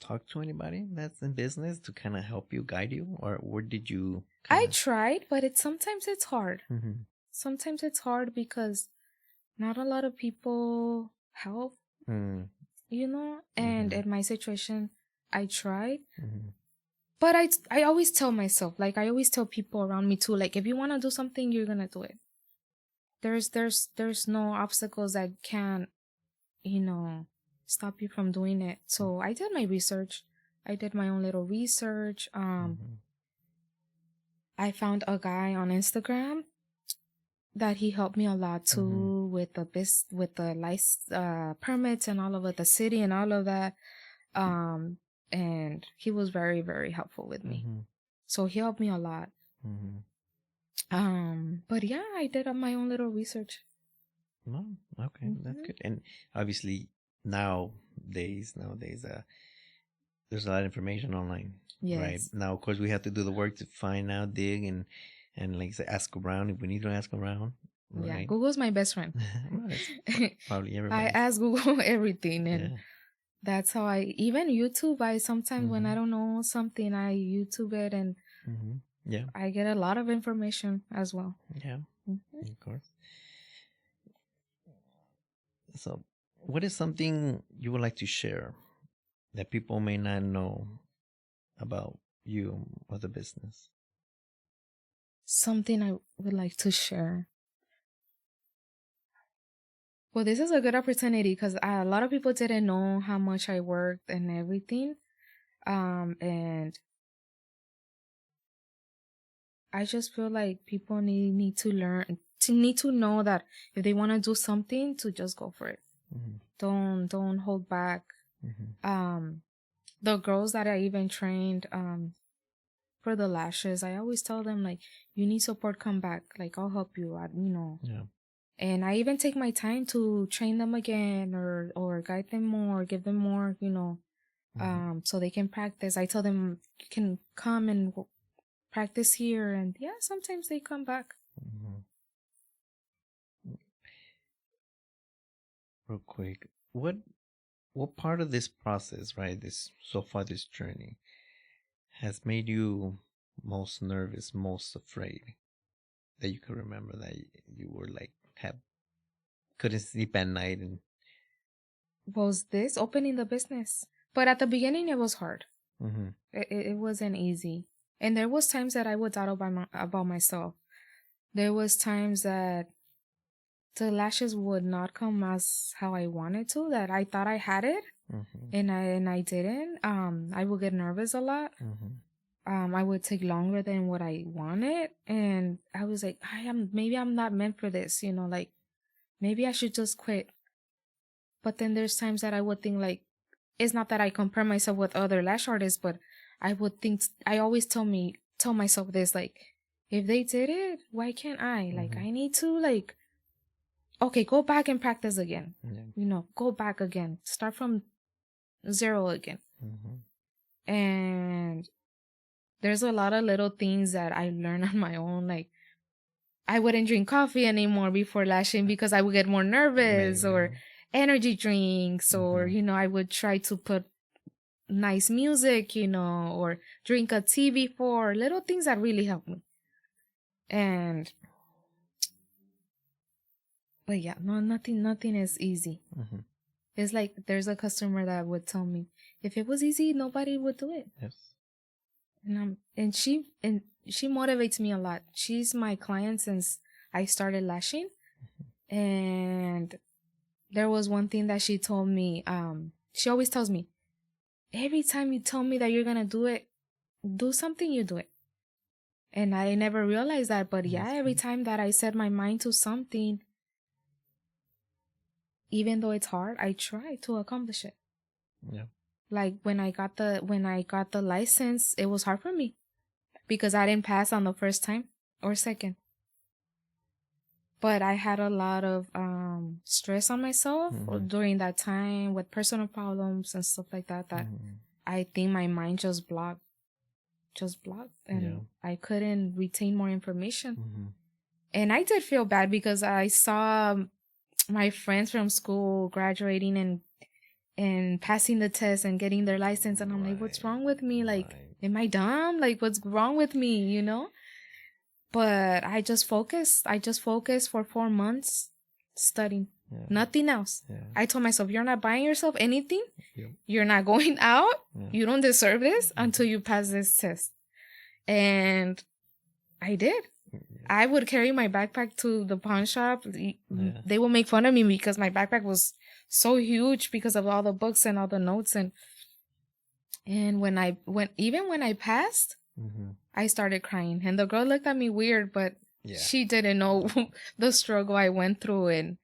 talk to anybody that's in business to kind of help you, guide you, or where did you? I tried, but sometimes it's hard. Mm-hmm. Sometimes it's hard because not a lot of people help. And in my situation, I tried. But I always tell myself, like I always tell people around me too, like if you want to do something, you're gonna do it. There's no obstacles that can, stop you from doing it. So I did my research. I did my own little research. I found a guy on Instagram that he helped me a lot too with the license permits and all of it, the city and all of that. And he was very, very helpful with me. So he helped me a lot. But yeah, I did my own little research. Oh, okay, that's good. And obviously nowadays, there's a lot of information online. Yes. Right. Now, of course, we have to do the work to find out, dig, and like I say, ask around if we need to ask around. Right? Yeah, Google's my best friend. Well, probably everybody. I ask Google everything, and that's how even YouTube. I sometimes when I don't know something, I YouTube it, and I get a lot of information as well. Yeah, of course. So, what is something you would like to share that people may not know about you or the business? Something I would like to share. Well, this is a good opportunity because a lot of people didn't know how much I worked and everything. And I just feel like people need to know that if they want to do something, to just go for it. Don't hold back. The girls that I even trained for the lashes, I always tell them like, you need support, come back. Like I'll help you out, Yeah. And I even take my time to train them again or guide them more, give them more, so they can practice. I tell them you can come and practice here, and yeah, sometimes they come back. Real quick, what part of this process, right, this journey has made you most nervous, most afraid, that you could remember, that you were like couldn't sleep at night? And was this opening the business, but at the beginning it was hard. It wasn't easy. And there was times that I would doubt about myself. There was times that the lashes would not come as how I wanted to, that I thought I had it, and I didn't. I would get nervous a lot. I would take longer than what I wanted, and I was like, maybe I'm not meant for this, like maybe I should just quit. But then there's times that I would think, like, it's not that I compare myself with other lash artists, but I would think, I always tell myself this, like, if they did it, why can't I? Like, I need to, like, okay, go back and practice again. Go back again. Start from zero again. And there's a lot of little things that I learned on my own. Like, I wouldn't drink coffee anymore before lashing because I would get more nervous, or energy drinks, or, I would try to put nice music, or drink a tea before. Little things that really helped me. But yeah, no, nothing is easy. It's like there's a customer that would tell me, if it was easy, nobody would do it. Yes. And she motivates me a lot. She's my client since I started lashing. And there was one thing that she told me. She always tells me, every time you tell me that you're gonna do it, do something, you do it. And I never realized that, but yeah, every time that I set my mind to something, even though it's hard, I try to accomplish it. Yeah. Like when I got the license, it was hard for me because I didn't pass on the first time or second. But I had a lot of stress on myself during that time with personal problems and stuff like that. I think my mind just blocked, and I couldn't retain more information. And I did feel bad because I saw my friends from school graduating and passing the test and getting their license, and I'm like, what's wrong with me? Like, am I dumb? Like, what's wrong with me? But I just focused for 4 months studying. Nothing else. I told myself, you're not buying yourself anything. You're not going out. You don't deserve this until you pass this test. And I did. I would carry my backpack to the pawn shop. They would make fun of me because my backpack was so huge because of all the books and all the notes. And when I passed, I started crying. And the girl looked at me weird, but she didn't know the struggle I went through. And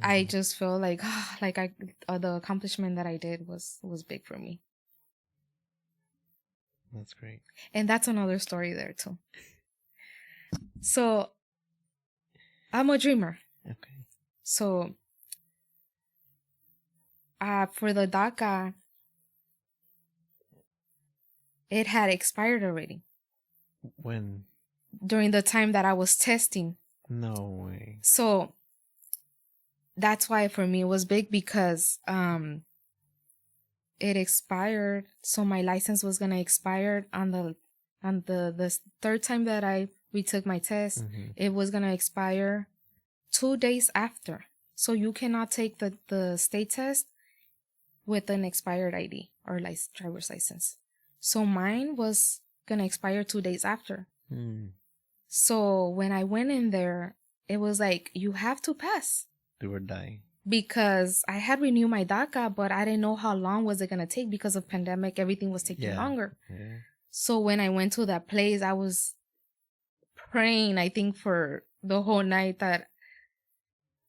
I just felt like, the accomplishment that I did was big for me. That's great. And that's another story there too. So, I'm a dreamer. Okay. So, for the DACA, it had expired already. When? During the time that I was testing. No way. So, that's why for me it was big because it expired. So my license was gonna expire on the third time that I retook my test. It was gonna expire 2 days after. So you cannot take the state test with an expired ID or driver's license. So mine was gonna expire 2 days after. So when I went in there, it was like, you have to pass. Do or die. Because I had renewed my DACA, but I didn't know how long was it gonna take because of pandemic. Everything was taking longer. Yeah. So when I went to that place, I was praying, I think, for the whole night that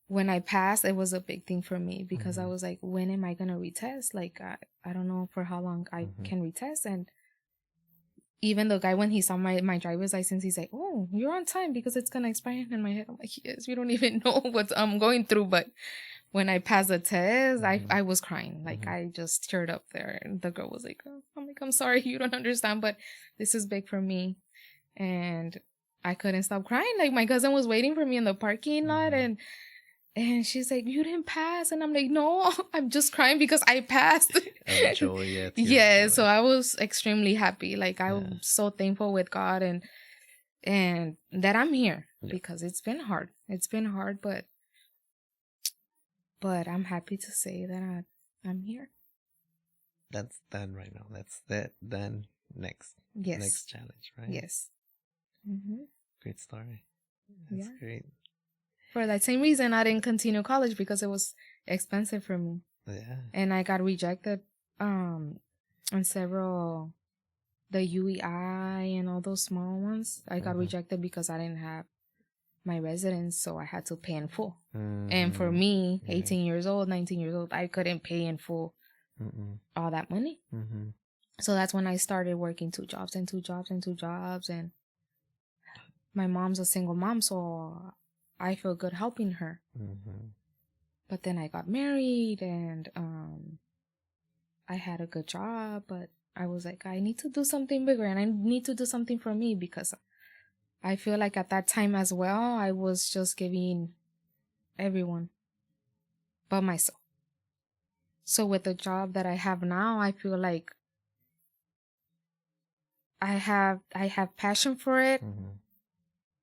when I passed, it was a big thing for me because I was like, when am I going to retest? Like, I don't know for how long I can retest. And even the guy, when he saw my driver's license, he's like, oh, you're on time because it's going to expire. In my head, I'm like, yes, you don't even know what I'm going through. But when I passed the test, I was crying. Like, I just teared up there. And the girl was like, I'm sorry, you don't understand, but this is big for me. And I couldn't stop crying. Like, my cousin was waiting for me in the parking lot, and she's like, you didn't pass. And I'm like, no, I'm just crying because I passed. Joy, yeah, so I was extremely happy. Like, I'm so thankful with God and that I'm here because it's been hard. It's been hard, but I'm happy to say that I'm here. That's done right now. That's that done. next challenge, right? Yes. Great story. That's great. For that same reason, I didn't continue college because it was expensive for me. Yeah. And I got rejected on several, the UEI and all those small ones. I got rejected because I didn't have my residence, so I had to pay in full. And for me, 18 years old, 19 years old, I couldn't pay in full all that money. So that's when I started working 2 jobs and 2 jobs and 2 jobs. And my mom's a single mom, so I feel good helping her. But then I got married and I had a good job, but I was like, I need to do something bigger and I need to do something for me, because I feel like at that time as well, I was just giving everyone but myself. So with the job that I have now, I feel like I have passion for it.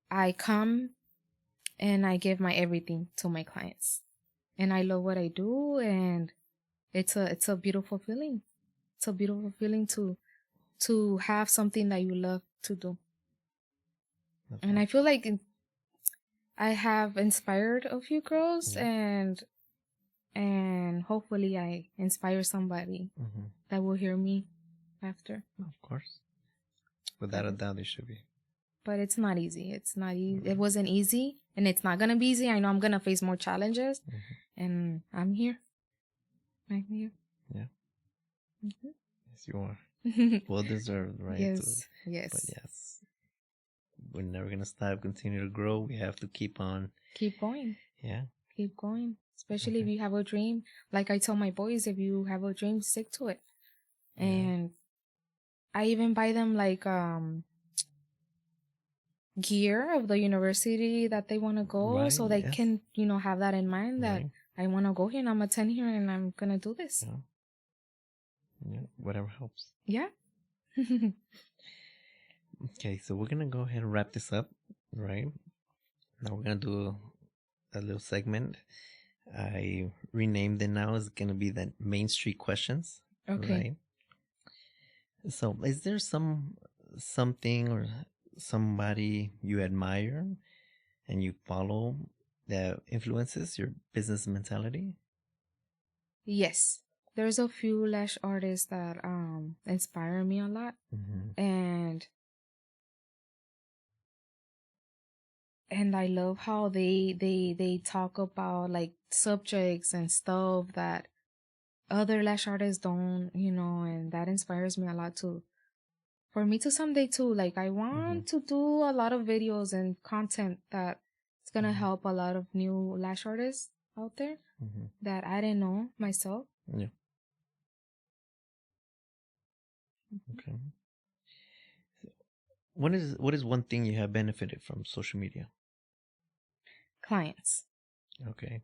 I come and I give my everything to my clients. And I love what I do, and it's a beautiful feeling. It's a beautiful feeling to have something that you love to do. And I feel like I have inspired a few girls, and hopefully I inspire somebody that will hear me after. Of course. Without a doubt, it should be. But it's not easy. It's not easy. It wasn't easy, and it's not going to be easy. I know I'm going to face more challenges, and I'm here. I'm here. Yeah. Yes, you are. Well deserved, right? Yes. But yes, we're never going to stop, continue to grow. We have to keep on. Keep going. Yeah. Keep going. Especially if you have a dream. Like I tell my boys, if you have a dream, stick to it. And I even buy them like gear of the university that they want to go, so they can, have that in mind that I want to go here and I'm attend here and I'm going to do this. Yeah, whatever helps. Yeah. Okay, so we're going to go ahead and wrap this up, right? Now we're going to do a little segment. I renamed it now. It's going to be the Main Street Questions. Okay. Right? So is there something or somebody you admire and you follow that influences your business mentality? Yes. There's a few lash artists that inspire me a lot. And I love how they talk about like subjects and stuff that other lash artists don't, and that inspires me a lot too. For me to someday too, like I want to do a lot of videos and content that's going to help a lot of new lash artists out there that I didn't know myself. Yeah. Okay. What is one thing you have benefited from social media? Clients. Okay.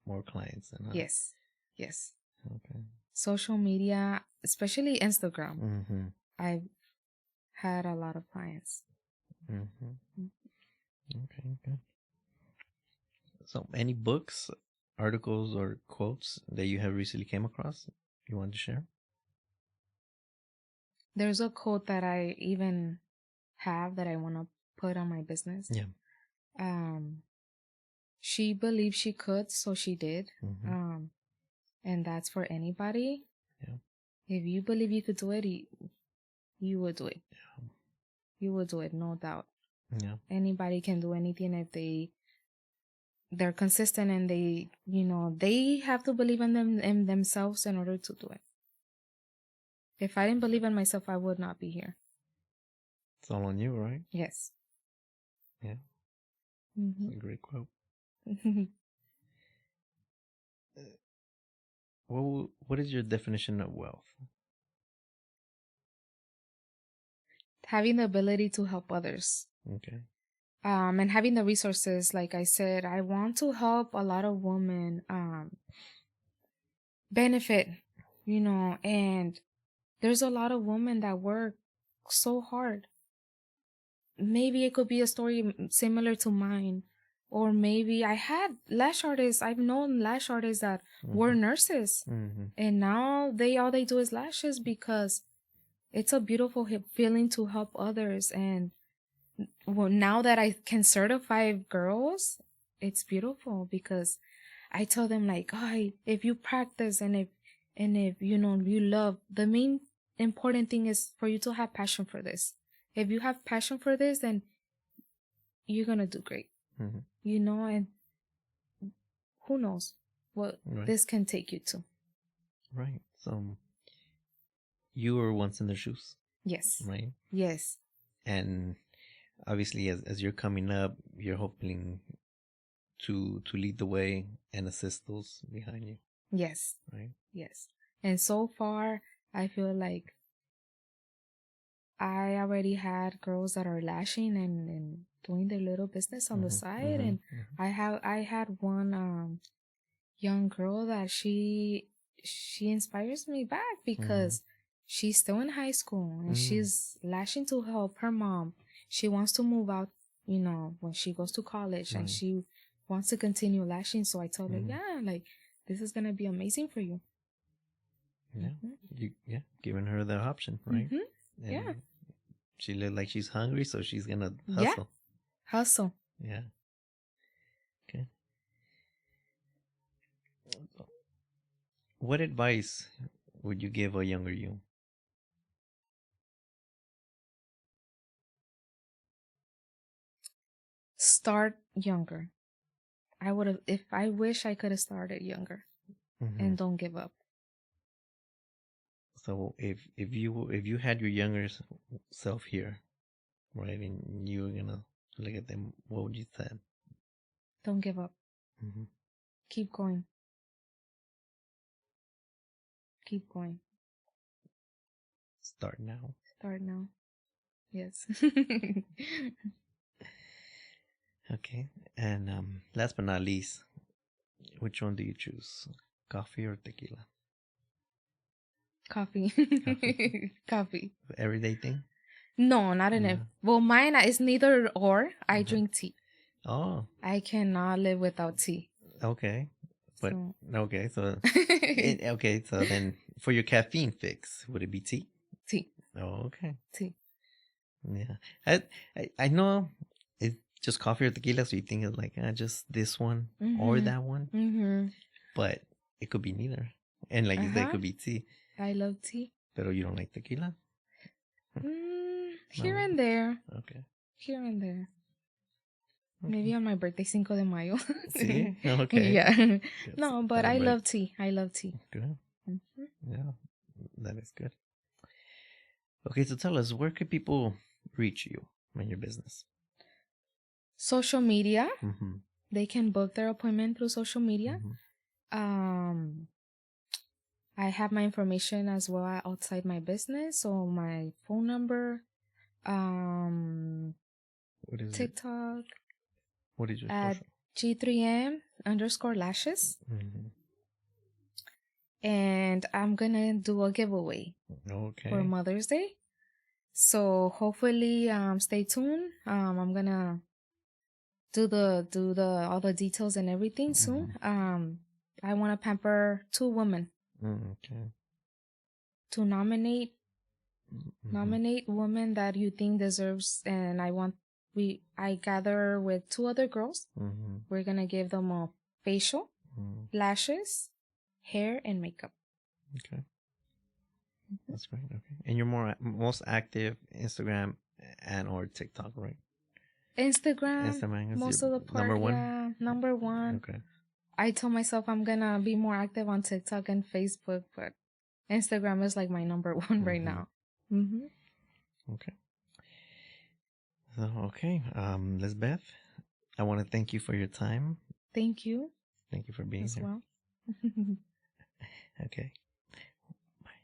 More clients. Yes. Yes. Okay. Social media, especially Instagram. I've had a lot of clients. Okay, good. So, any books, articles, or quotes that you have recently came across you want to share? There's a quote that I even have that I want to put on my business. Yeah. She believed she could, so she did. And that's for anybody. Yeah. If you believe you could do it, you will do it. Yeah. You will do it, no doubt. Yeah. Anybody can do anything if they're consistent and they have to believe in themselves in order to do it. If I didn't believe in myself, I would not be here. It's all on you, right? Yes. Yeah. It's a great quote. What is your definition of wealth? Having the ability to help others. Okay. And having the resources, like I said, I want to help a lot of women benefit, and there's a lot of women that work so hard. Maybe it could be a story similar to mine, or maybe I've known lash artists that were nurses, and now all they do is lashes because it's a beautiful feeling to help others. And now that I can certify girls, it's beautiful because I tell them like, oh, if you practice and if you know you love, the main important thing is for you to have passion for this. If you have passion for this, then you're gonna do great. You know, and who knows what this can take you to. Right. So you were once in their shoes. Yes. Right. Yes. And obviously, as you're coming up, you're hoping to lead the way and assist those behind you. Yes. Right. Yes. And so far, I feel like I already had girls that are lashing and doing their little business on the side. And I had one young girl that she inspires me back because she's still in high school and she's lashing to help her mom. She wants to move out, you know, when she goes to college and she wants to continue lashing. So I told her, yeah, like this is gonna be amazing for you. Yeah, giving her the option, right? Yeah. She looked like she's hungry, so she's gonna hustle. Yeah. Hustle. Yeah. Okay. What advice would you give a younger you? Start younger. I would have, if I wish I could have started younger, and don't give up. So if you had your younger self here, right, and you were gonna look at them, what would you say? Don't give up. Keep going. Keep going. Start now. Start now. Yes. Okay. And last but not least, which one do you choose? Coffee or tequila? Coffee. Coffee. Everyday thing? No, not in it. Well, mine is neither or. I drink tea. Oh. I cannot live without tea. Okay. But okay, so okay, so then for your caffeine fix, would it be tea? Tea. Oh, okay. Tea. Yeah. I know it's just coffee or tequila, so you think it's like just this one or that one. But it could be neither. And like you said, it could be tea. I love tea. Pero you don't like tequila? Here and there. Okay. Here and there. Okay. Maybe on my birthday, 5 de Mayo. See? Okay. Yeah. Good. No, but I love tea. I love tea. Good. Yeah, that is good. Okay, so tell us, where could people reach you in your business? Social media. They can book their appointment through social media. I have my information as well outside my business. So my phone number, what is TikTok. What is your at social? G3m Lashes. And I'm gonna do a giveaway for Mother's Day. So hopefully stay tuned. I'm gonna do the all the details and everything soon. I want to pamper 2 women. To nominate women that you think deserves, and I gather with 2 other girls. We're gonna give them a facial, lashes, hair, and makeup. Okay. That's great. Okay. And you're most active Instagram and or TikTok, right? Instagram most of the part. Number 1? Yeah, number 1. Okay. I told myself I'm gonna be more active on TikTok and Facebook, but Instagram is like my number 1 right now. Okay. So, okay. Lizbeth, I want to thank you for your time. Thank you. Thank you for being here. Well. Okay. Bye.